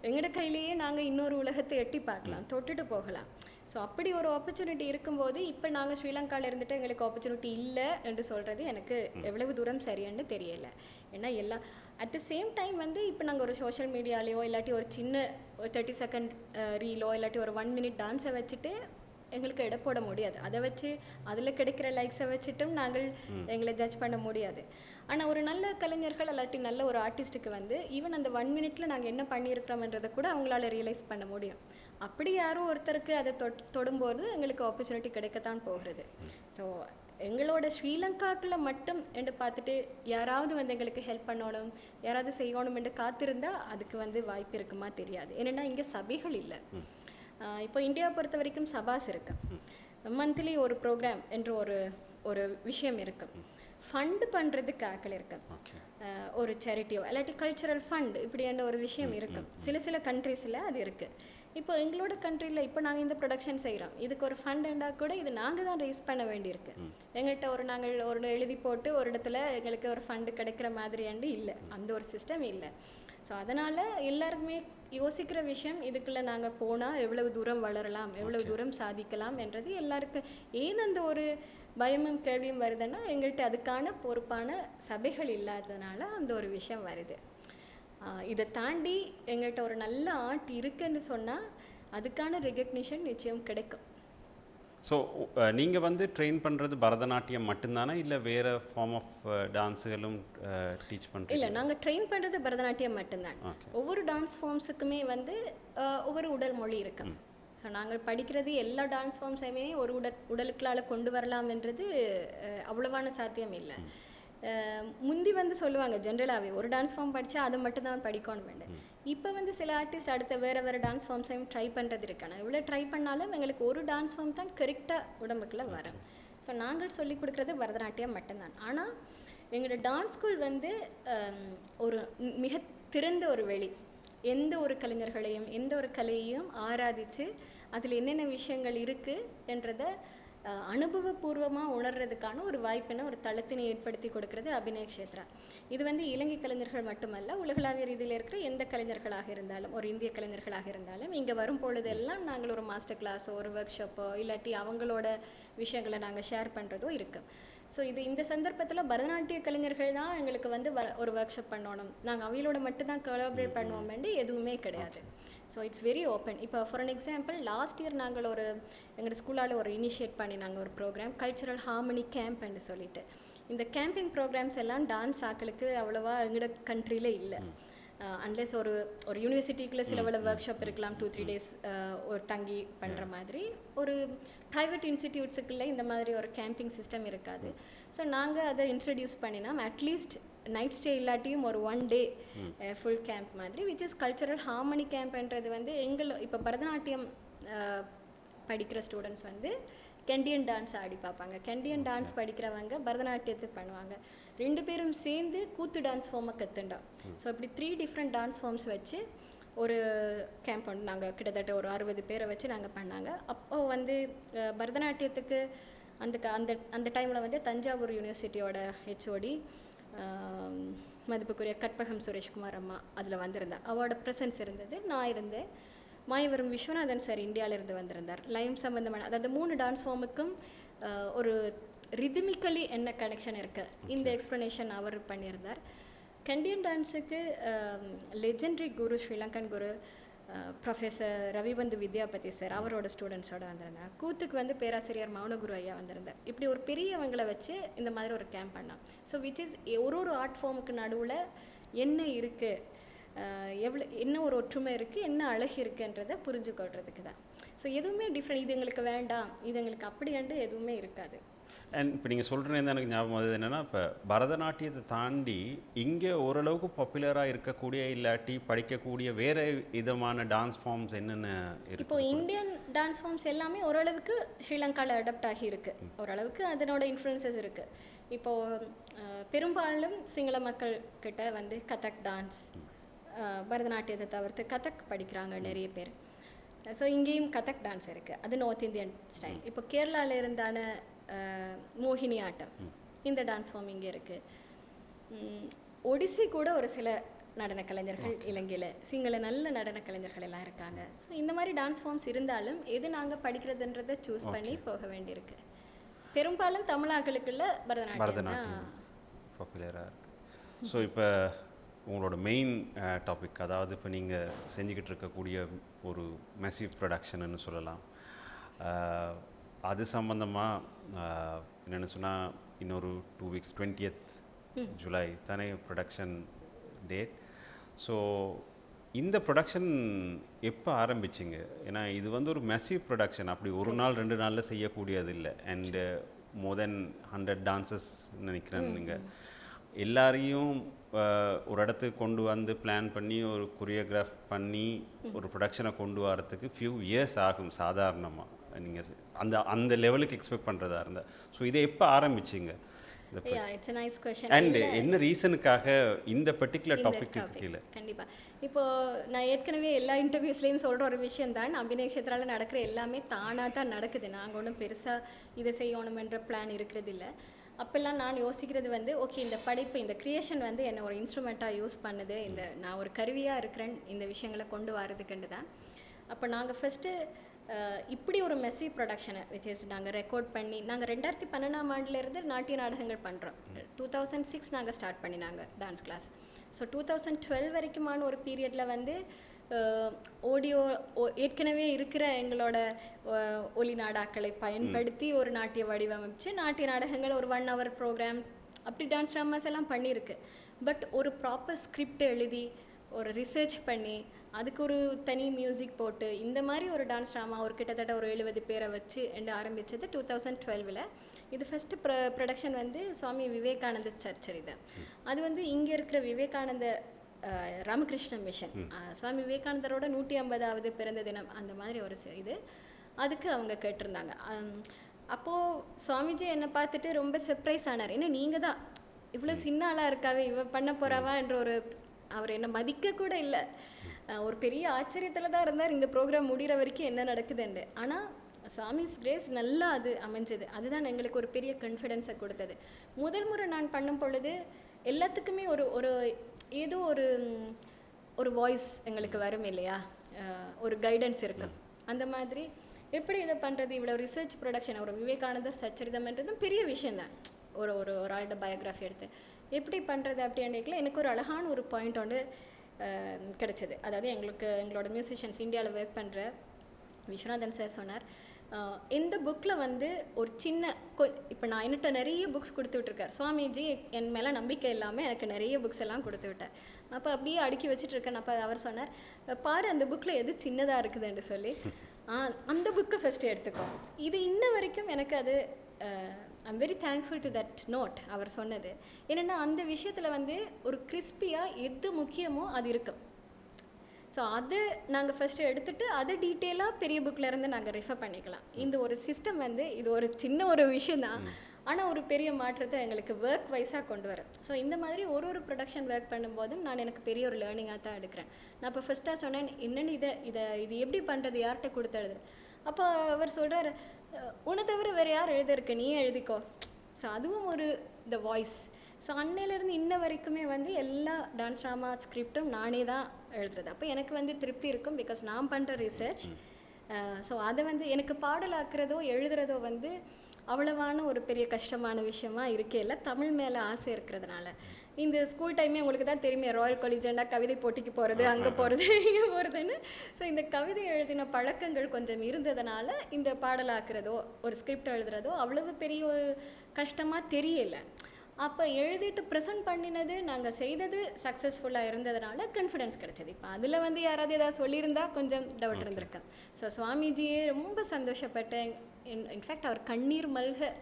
எங்களோட கையிலேயே நாங்கள் இன்னொரு உலகத்தை எட்டி பார்க்கலாம், தொட்டுட்டு போகலாம். ஸோ அப்படி ஒரு ஆப்பர்ச்சுனிட்டி இருக்கும்போது இப்போ நாங்கள் ஸ்ரீலங்காவில் இருந்துட்டு எங்களுக்கு ஆப்பர்ச்சுனிட்டி இல்லை என்று சொல்கிறது எனக்கு எவ்வளவு தூரம் சரியான்னு தெரியலை. ஏன்னா அட் த சேம் டைம் இப்போ நாங்கள் ஒரு சோஷியல் மீடியாலேயோ இல்லாட்டி ஒரு சின்ன 30 செகண்ட் ரீலோ இல்லாட்டி ஒரு 1 மினிட் டான்ஸை வச்சுட்டு எங்களுக்கு எடை போட முடியாது. அதை வச்சு அதில் கிடைக்கிற லைக்ஸை வச்சுட்டும் நாங்கள் எங்களை ஜட்ஜ் பண்ண முடியாது. ஆனால் ஒரு நல்ல கலைஞர்கள் இல்லாட்டி நல்ல ஒரு ஆர்டிஸ்ட்டுக்கு ஈவன் அந்த 1 மினிட்ல நாங்கள் என்ன பண்ணியிருக்கிறோம்ன்றதை கூட அவங்களால ரியலைஸ் பண்ண முடியும். அப்படி யாரும் ஒருத்தருக்கு அதை தொடும்போது எங்களுக்கு ஆப்பர்ச்சுனிட்டி கிடைக்கத்தான் போகிறது. ஸோ எங்களோட ஸ்ரீலங்காக்குள்ள மட்டும் என்று பார்த்துட்டு யாராவது எங்களுக்கு ஹெல்ப் பண்ணணும், யாராவது செய்யணும் என்று காத்திருந்தால் அதுக்கு வாய்ப்பு இருக்குமா தெரியாது. ஏன்னா இங்கே சபைகள் இல்லை. இப்போ இந்தியாவை பொறுத்த வரைக்கும் சபாஸ் இருக்கு, மந்த்லி ஒரு ப்ரோக்ராம் என்று ஒரு விஷயம் இருக்கு, ஃபண்டு பண்ணுறதுக்கு ஆக்கள் இருக்கு, ஒரு சேரிட்டியோ இல்லாட்டி கல்ச்சுரல் ஃபண்ட் இப்படின்ற ஒரு விஷயம் இருக்கு. சில கண்ட்ரீஸில் அது இருக்குது. இப்போ எங்களோட கண்ட்ரியில் இப்போ நாங்கள் இந்த ப்ரொடக்ஷன் செய்கிறோம், இதுக்கு ஒரு ஃபண்ட் இருந்தால் கூட இது நாங்கள் தான் ரைஸ் பண்ண வேண்டியிருக்கு. எங்கள்கிட்ட நாங்கள் எழுதி போட்டு ஒரு இடத்துல எங்களுக்கு ஒரு ஃபண்டு கிடைக்கிற மாதிரியாண்டு இல்லை, அந்த ஒரு சிஸ்டம் இல்லை. ஸோ அதனால் எல்லாருக்குமே யோசிக்கிற விஷயம் இதுக்குள்ளே நாங்கள் போனால் எவ்வளவு தூரம் வளரலாம், எவ்வளவு தூரம் சாதிக்கலாம் என்றது எல்லாருக்கும். ஏன் அந்த ஒரு பயமும் கேள்வியும் வருதுன்னா எங்கள்கிட்ட அதுக்கான பொறுப்பான சபைகள் இல்லாததுனால அந்த ஒரு விஷயம் வருது. இதை தாண்டி எங்கள்கிட்ட ஒரு நல்ல ஆர்ட் இருக்குன்னு சொன்னால் அதுக்கான ரெகக்னிஷன் நிச்சயம் கிடைக்கும். ஸோ நீங்கள் ட்ரெயின் பண்ணுறது பரதநாட்டியம் மட்டும்தானே, இல்லை வேறு ஃபார்ம் ஆஃப் டான்ஸுகளும் டீச் பண்ணுறீங்க? இல்லை, நாங்கள் ட்ரெயின் பண்ணுறது பரதநாட்டியம் மட்டும்தான். ஒவ்வொரு டான்ஸ் ஃபார்ம்ஸுக்குமே ஒவ்வொரு உடல் மொழி இருக்கு. ஸோ நாங்கள் படிக்கிறது எல்லா டான்ஸ் ஃபார்ம்ஸையுமே ஒரு உடலுக்குள்ளால் கொண்டு வரலாம் என்றது அவ்வளவான சாத்தியம் இல்லை. முந்தி சொல்லுவாங்க ஜென்ரலாகவே ஒரு டான்ஸ் ஃபார்ம் படித்தா அதை மட்டும் தான் படிக்கணும் வேண்டாம். இப்போ சில ஆர்டிஸ்ட் அடுத்த வேறு டான்ஸ் ஃபார்ம்ஸையும் ட்ரை பண்ணுறது இருக்காங்க. இவ்வளோ ட்ரை பண்ணாலும் எங்களுக்கு ஒரு டான்ஸ் ஃபார்ம் தான் கரெக்டாக உடம்புக்குள்ளே வரும். ஸோ நாங்கள் சொல்லிக் கொடுக்குறது பரதநாட்டியம் மட்டும்தான். ஆனால் எங்களோட டான்ஸ் ஸ்கூல் ஒரு மிக திறந்த ஒரு வெளி, எந்த ஒரு கலைஞர்களையும் எந்த ஒரு கலையையும் ஆராதித்து அதில் என்னென்ன விஷயங்கள் இருக்குது என்றதை அனுபவபூர்வமாக உணர்றதுக்கான ஒரு வாய்ப்பினை ஒரு தளத்தினை ஏற்படுத்தி கொடுக்கறது அபிநய க்ஷேத்ரா. இது இலங்கை கலைஞர்கள் மட்டுமல்ல, உலகளாவிய ரீதியில் இருக்கிற எந்த கலைஞர்களாக இருந்தாலும், ஒரு இந்திய கலைஞர்களாக இருந்தாலும் இங்கே வரும் பொழுதெல்லாம் நாங்கள் ஒரு மாஸ்டர் கிளாஸோ ஒரு ஒர்க் ஷாப்போ இல்லாட்டி அவங்களோட விஷயங்களை நாங்கள் ஷேர் பண்ணுறதோ இருக்குது. ஸோ இந்த சந்தர்ப்பத்தில் பரதநாட்டிய கலைஞர்கள் தான் எங்களுக்கு வந்து ஒரு ஒர்க் ஷாப் பண்ணணும், நாங்கள் அவையோட மட்டும் தான் கொலாபரேட் பண்ணுவோம்னு எதுவுமே கிடையாது. So it's very open. இப்போ for an example last year நாங்கள் எங்கள் ஸ்கூலால் ஒரு இனிஷியேட் பண்ணி நாங்கள் ஒரு ப்ரோக்ராம் கல்ச்சுரல் ஹார்மனி கேம்ப்னு சொல்லிட்டு. இந்த கேம்பிங் ப்ரோக்ராம்ஸ் எல்லாம் டான்ஸ் ஆக்களுக்கு அவ்வளோவா எங்களோட கண்ட்ரியில் இல்லை. அன்லெஸ் ஒரு யூனிவர்சிட்டிக்குள்ளே சில ஒர்க் ஷாப் இருக்கலாம், 2-3 days ஒரு தங்கி பண்ணுற மாதிரி. ஒரு ப்ரைவேட் இன்ஸ்டிடியூட்ஸுக்குள்ளே இந்த மாதிரி ஒரு கேம்பிங் சிஸ்டம் இருக்காது. ஸோ நாங்கள் அதை இன்ட்ரடியூஸ் பண்ணினோம். அட்லீஸ்ட் நைட் ஸ்டே இல்லாட்டியும் ஒரு 1 day ஃபுல் கேம்ப் மாதிரி, விச் இஸ் கல்ச்சுரல் ஹார்மனி கேம்ப்ன்றது வந்து இப்போ பரதநாட்டியம் படிக்கிற ஸ்டூடெண்ட்ஸ் வந்து கெண்டியன் டான்ஸ் ஆடி பார்ப்பாங்க. கெண்டியன் டான்ஸ் படிக்கிறவங்க பரதநாட்டியத்தை பண்ணுவாங்க. 2 பேரும் சேர்ந்து கூத்து டான்ஸ் ஃபார்மை கற்றுண்டோம். ஸோ இப்படி 3 different டான்ஸ் ஃபார்ம்ஸ் வச்சு ஒரு கேம்ப் வந்து நாங்கள் கிட்டத்தட்ட ஒரு 60 பேரை வச்சு நாங்கள் பண்ணாங்க. அப்போது வந்து பரதநாட்டியத்துக்கு அந்த டைமில் வந்து தஞ்சாவூர் யூனிவர்சிட்டியோட ஹெச்ஓடி மதிப்புக்குரிய கற்பகம் சுரேஷ்குமார் அம்மா அதில் வந்திருந்தா, அவரோட ப்ரெசன்ஸ் இருந்தது. நான் இருந்தேன். மாயவரம் விஸ்வநாதன் சார் இந்தியாவிலேருந்து வந்திருந்தார். லைம் சம்பந்தமான அதாவது 3 டான்ஸ் ஃபார்முக்கும் ஒரு ரிதமிக்கலி என்ன கனெக்ஷன் இருக்குது இந்த எக்ஸ்ப்ளனேஷன் அவர் பண்ணியிருந்தார். கெண்டியன் டான்ஸுக்கு லெஜெண்டரி குரு, ஸ்ரீலங்கன் குரு ப்ரொஃபஸர் ரவிபந்து வித்யாபதி சார் அவரோட ஸ்டூடெண்ட்ஸோட வந்திருந்தார். கூத்துக்கு வந்து பேராசிரியர் மௌனகுரு ஐயா வந்திருந்தார். இப்படி ஒரு பெரியவங்களை வச்சு இந்த மாதிரி ஒரு கேம்ப் பண்ணோம். ஸோ விச் இஸ் ஒரு ஆர்ட் ஃபார்முக்கு நடுவில் என்ன இருக்குது, என்ன ஒரு ஒற்றுமை இருக்குது, என்ன அழகு இருக்குன்றதை புரிஞ்சுக்கொள்றதுக்கு தான். ஸோ எதுவுமே டிஃப்ரெண்ட், இது எங்களுக்கு வேண்டாம், இது எங்களுக்கு அப்படின்ட்டு எதுவுமே இருக்காது. அண்ட் இப்போ நீங்கள் சொல்கிறேன் எனக்கு ஞாபகம் வந்தது என்னென்னா, இப்போ பரதநாட்டியத்தை தாண்டி இங்கே ஓரளவுக்கு பாப்புலராக இருக்கக்கூடிய இல்லாட்டி படிக்கக்கூடிய வேறு விதமான டான்ஸ் ஃபார்ம்ஸ் என்னென்ன இருக்குது? இப்போ இந்தியன் டான்ஸ் ஃபார்ம்ஸ் எல்லாமே ஓரளவுக்கு ஸ்ரீலங்காவில் அடாப்ட் ஆகி இருக்குது. ஓரளவுக்கு அதனோட இன்ஃப்ளூயன்சஸ் இருக்குது. இப்போது பெரும்பாலும் சிங்கள மக்கள் கிட்ட வந்து கதக் டான்ஸ், பரதநாட்டியத்தை தவிர்த்து கதக் படிக்கிறாங்க நிறைய பேர். ஸோ இங்கேயும் கதக் டான்ஸ் இருக்குது, அது நார்த் இந்தியன் ஸ்டைல். இப்போ கேரளாவில் இருந்தான மோகினி ஆட்டம், இந்த டான்ஸ் ஃபார்ம் இங்கே இருக்குது. ஒடிசி கூட ஒரு சில நடன கலைஞர்கள் இலங்கையில், சிங்கள நல்ல நடன கலைஞர்கள் எல்லாம் இருக்காங்க. ஸோ இந்த மாதிரி டான்ஸ் ஃபார்ம்ஸ் இருந்தாலும் எது நாங்கள் படிக்கிறதுன்றதை சூஸ் பண்ணி போக வேண்டியிருக்கு. பெரும்பாலும் தமிழாக்களுக்குள்ள பரதநாட்டியம் பாப்புலராக இருக்குது. ஸோ இப்போ உங்களோட மெயின் டாபிக், அதாவது இப்போ நீங்கள் செஞ்சுக்கிட்டு இருக்கக்கூடிய ஒரு மெசிவ் ப்ரொடக்ஷன்னு சொல்லலாம். அது சம்மந்தமாக என்னென்னு சொன்னால் இன்னொரு 2 weeks 20th ஜூலை தானே ப்ரொடக்ஷன் டேட். ஸோ இந்த ப்ரொடக்ஷன் எப்போ ஆரம்பிச்சிங்க? ஏன்னா இது வந்து ஒரு மெசிவ் ப்ரொடக்ஷன், அப்படி ஒரு நாள் 2 நாளில் செய்யக்கூடியது இல்லை. அண்டு மோர் தென் 100 டான்சஸ் நினைக்கிறேன். நீங்கள் எல்லாரையும் ஒரு இடத்துக்கு கொண்டு வந்து பிளான் பண்ணி ஒரு கொரியோகிராஃப் பண்ணி ஒரு ப்ரொடக்ஷனை கொண்டு வரத்துக்கு ஃபியூ இயர்ஸ் ஆகும் சாதாரணமாக. நீங்கள் அந்த லெவலுக்கு எக்ஸ்பெக்ட் பண்ணுறதா இருந்தால். ஸோ இதை எப்போ ஆரம்பிச்சிங்க? அண்ட் என்ன ரீசனுக்காக இந்த பர்டிகுலர் டாபிக் கீழே? கண்டிப்பாக இப்போது நான் ஏற்கனவே எல்லா இன்டர்வியூஸ்லேயும் சொல்கிற ஒரு விஷயம் தான், அபிநய க்ஷேத்ராவில் நடக்கிற எல்லாமே தானாக தான் நடக்குது. நாங்கள் ஒன்றும் பெருசாக இதை செய்யணுமென்ற பிளான் இருக்கிறது இல்லை. அப்போல்லாம் நான் யோசிக்கிறது வந்து, ஓகே இந்த படைப்பு, இந்த க்ரியேஷன் வந்து என்னை ஒரு இன்ஸ்ட்ருமெண்ட்டாக யூஸ் பண்ணுது, நான் ஒரு கருவியாக இருக்கிறேன் இந்த விஷயங்களை கொண்டு வரதுக்குண்டு தான். அப்போ நாங்கள் ஃபஸ்ட்டு இப்படி ஒரு மெஸ்ஸி ப்ரொடக்ஷனை விச் இஸ் நாங்கள் ரெக்கார்ட் பண்ணி, நாங்கள் 2012ஆம் ஆண்டுலேருந்து நாட்டிய நாடகங்கள் பண்ணுறோம். 2006 நாங்கள் ஸ்டார்ட் பண்ணினாங்க டான்ஸ் கிளாஸ். ஸோ 2012 வரைக்குமான ஒரு பீரியடில் வந்து ஆடியோ ஏற்கனவே இருக்கிற எங்களோட ஒலி நாடாக்களை பயன்படுத்தி ஒரு நாட்டிய வடிவமைச்சு நாட்டிய நாடகங்கள் ஒரு 1 hour ப்ரோக்ராம் அப்படி டான்ஸ் ட்ராமாஸ் எல்லாம் பண்ணியிருக்கு. பட் ஒரு ப்ராப்பர் ஸ்கிரிப்ட் எழுதி ஒரு ரிசர்ச் பண்ணி அதுக்கு ஒரு தனி மியூசிக் போட்டு இந்த மாதிரி ஒரு டான்ஸ் ட்ராமா ஒரு கிட்டத்தட்ட ஒரு 70 பேரை வச்சு ஆரம்பித்தது 2012. இது ஃபஸ்ட்டு ப்ரொடக்ஷன் வந்து சுவாமி விவேகானந்த சர்ச். அது வந்து இங்கே இருக்கிற விவேகானந்த ராமகிருஷ்ண மிஷன், சுவாமி விவேகானந்தரோட 150வது பிறந்த தினம் அந்த மாதிரி ஒரு இது, அதுக்கு அவங்க கேட்டிருந்தாங்க. அப்போது சுவாமிஜி என்னை பார்த்துட்டு ரொம்ப சர்ப்ரைஸ் ஆனார். ஏன்னா நீங்கள் தான் இவ்வளோ சின்ன ஆளாக இருக்காவே, இவ பண்ண போகிறாவா என்ற ஒரு, அவர் என்னை மதிக்க கூட இல்லை, ஒரு பெரிய ஆச்சரியத்தில் தான் இருந்தார் இந்த ப்ரோக்ராம் முடிகிற வரைக்கும் என்ன நடக்குதுன்னு. ஆனால் சாமிஸ் கிரேஸ் நல்லா அது அமைஞ்சது. அதுதான் எங்களுக்கு ஒரு பெரிய கான்ஃபிடென்ஸை கொடுத்தது. முதல் முறை நான் பண்ணும் பொழுது எல்லாத்துக்குமே ஒரு ஏதோ ஒரு வாய்ஸ் எங்களுக்கு வரும் இல்லையா, ஒரு கைடன்ஸ் இருக்கும். அந்த மாதிரி எப்படி இதை பண்ணுறது, இவ்வளோ ரிசர்ச் ப்ரொடக்ஷன், ஒரு விவேகானந்தர் சச்சரிதம்ன்றதும் பெரிய விஷயந்தான். ஒரு ஒரு ஒரு ஆளோட பயோகிராஃபி எடுத்தேன். எப்படி பண்ணுறது அப்படின்னுக்குள்ள எனக்கு ஒரு அழகான ஒரு பாயிண்ட் ஒன்று கிடச்சிது. அதாவது எங்களோட மியூசிஷியன்ஸ் இந்தியாவில் ஒர்க் பண்ணுற விஸ்வநாதன் சார் சொன்னார், இந்த புக்கில் வந்து ஒரு சின்ன இப்போ நான் என்கிட்ட நிறைய புக்ஸ் கொடுத்து விட்ருக்கார் சுவாமிஜி. என் மேலே நம்பிக்கை இல்லாமல் எனக்கு நிறைய புக்ஸ் எல்லாம் கொடுத்து விட்டார். அப்போ அப்படியே அடுக்கி வச்சுட்டு இருக்கேன். அப்போ அவர் சொன்னார், பாரு அந்த புக்கில் எது சின்னதாக இருக்குதுன்னு சொல்லி, அந்த புக்கை ஃபஸ்ட்டு எடுத்துக்கோ. இது இன்ன வரைக்கும் எனக்கு அது I'm very thankful to that note அவர் சொன்னது. ஏன்னா அந்த விஷயத்தில் வந்து ஒரு கிறிஸ்பியாக எது முக்கியமோ அது இருக்கும். ஸோ அது நாங்கள் ஃபஸ்ட்டு எடுத்துகிட்டு அதை டீட்டெயிலாக பெரிய புக்கிலேருந்து நாங்கள் ரெஃபர் பண்ணிக்கலாம். இந்த ஒரு சிஸ்டம் வந்து இது ஒரு சின்ன ஒரு விஷயந்தான், ஆனால் ஒரு பெரிய மாற்றத்தை எங்களுக்கு ஒர்க் வைஸாக கொண்டு வரும். ஸோ இந்த மாதிரி ஒரு ப்ரொடக்ஷன் ஒர்க் பண்ணும்போதும் நான் எனக்கு பெரிய ஒரு லேர்னிங்காக தான் எடுக்கிறேன். நான் இப்போ ஃபஸ்ட்டாக சொன்னேன், என்னென்னு இது எப்படி பண்ணுறது, யார்கிட்ட கொடுத்து எழுதுறது. அப்போ அவர் சொல்கிறார், உன்னை தவிர வேறு யார் எழுதிருக்கு, நீயே எழுதிக்கோ. ஸோ அதுவும் ஒரு த வாய்ஸ். ஸோ அன்னையிலேருந்து இன்ன வரைக்குமே வந்து எல்லா டான்ஸ் ட்ராமா ஸ்கிரிப்டும் நானே தான் எழுதுறது. அப்போ எனக்கு வந்து திருப்தி இருக்கும், பிகாஸ் நான் பண்ணுற ரிசர்ச். ஸோ அதை வந்து எனக்கு பாடலாக்குறதோ எழுதுறதோ வந்து அவ்வளவான ஒரு பெரிய கஷ்டமான விஷயமா இருக்கே இல்லை, தமிழ் மேலே ஆசை இருக்கிறதுனால. இந்த ஸ்கூல் டைமே உங்களுக்கு தான் தெரியுமே, ராயல் காலேஜ்னா கவிதை போட்டிக்கு போகிறது, அங்கே போகிறது, இங்கே போகிறதுன்னு. ஸோ இந்த கவிதை எழுதின பழக்கங்கள் கொஞ்சம் இருந்ததுனால இந்த பாடலாக்குறதோ ஒரு ஸ்கிரிப்ட் எழுதுறதோ அவ்வளவு பெரிய ஒரு கஷ்டமாக தெரியலை. அப்போ எழுதிட்டு ப்ரெசென்ட் பண்ணினது நாங்கள் செய்தது சக்ஸஸ்ஃபுல்லாக இருந்ததுனால கான்ஃபிடென்ஸ் கிடச்சிது. இப்போ அதில் வந்து யாராவது ஏதாவது சொல்லியிருந்தா கொஞ்சம் டவுட் இருந்திருக்கேன். ஸோ சுவாமிஜியே ரொம்ப சந்தோஷப்பட்டேன். இன்ஃபேக்ட் அவர் கண்ணீர் மல்க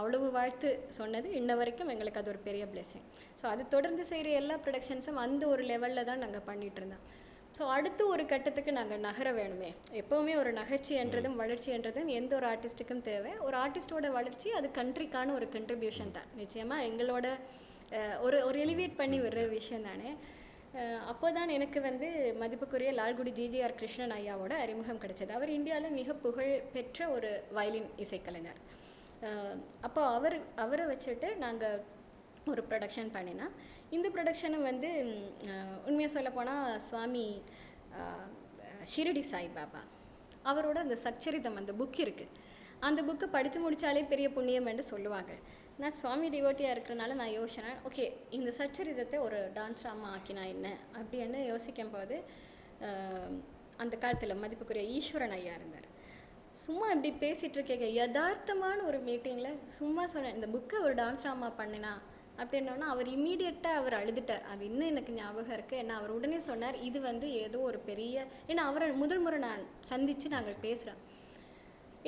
அவ்வளவு வாழ்த்து சொன்னது இன்ன வரைக்கும் எங்களுக்கு அது ஒரு பெரிய பிளெஸிங். ஸோ அது தொடர்ந்து செய்கிற எல்லா ப்ரொடக்ஷன்ஸும் அந்த ஒரு லெவலில் தான் நாங்கள் பண்ணிகிட்ருந்தோம். ஸோ அடுத்து ஒரு கட்டத்துக்கு நாங்கள் நகர வேணுமே. எப்போவுமே ஒரு நகர்ச்சி என்றதும் வளர்ச்சி என்றதும் எந்த ஒரு ஆர்டிஸ்ட்டுக்கும் தேவை. ஒரு ஆர்டிஸ்டோட வளர்ச்சி அது கண்ட்ரிக்கான ஒரு கண்ட்ரிபியூஷன் தான். நிச்சயமாக எங்களோட ஒரு எலிவேட் பண்ணி வர்ற விஷயம் தானே. அப்போ தான் எனக்கு வந்து மதிப்புக்குரிய லால்குடி ஜிஜிஆர் கிருஷ்ணன் ஐயாவோட அறிமுகம் கிடைச்சது. அவர் இந்தியாவில் மிக புகழ் பெற்ற ஒரு வயலின் இசைக்கலைஞர். அப்போ அவரை வச்சுட்டு நாங்கள் ஒரு ப்ரொடக்ஷன் பண்ணினா, இந்த ப்ரொடக்ஷனை வந்து உண்மையாக சொல்லப்போனால் சுவாமி ஷிரடி சாய்பாபா அவரோட அந்த சச்சரிதம் அந்த புக் இருக்குது. அந்த புக்கை படித்து முடித்தாலே பெரிய புண்ணியம் என்று சொல்லுவாங்க. நான் சுவாமி டிவோட்டியாக இருக்கிறனால நான் யோசிச்சேன், ஓகே இந்த சச்சரிதத்தை ஒரு டான்ஸ் ட்ராமா ஆக்கினா என்ன அப்படின்னு யோசிக்கும் போது அந்த காலத்தில் மதிப்புக்குரிய ஈஸ்வரன் ஐயா இருந்தார். சும்மா இப்படி பேசிகிட்டு இருக்கேங்க, யதார்த்தமான ஒரு மீட்டிங்கில் சும்மா சொன்னேன், இந்த புக்கை ஒரு டான்ஸ் ட்ராமா பண்ணினா அப்படின்னோன்னா அவர் இம்மீடியட்டாக அவர் அழுதுட்டார். அது இன்னும் எனக்கு ஞாபகம் இருக்குது. ஏன்னா அவர் உடனே சொன்னார், இது வந்து ஏதோ ஒரு பெரிய, ஏன்னா அவரை முதல் முறை நான் சந்தித்து நாங்கள் பேசுகிறோம்.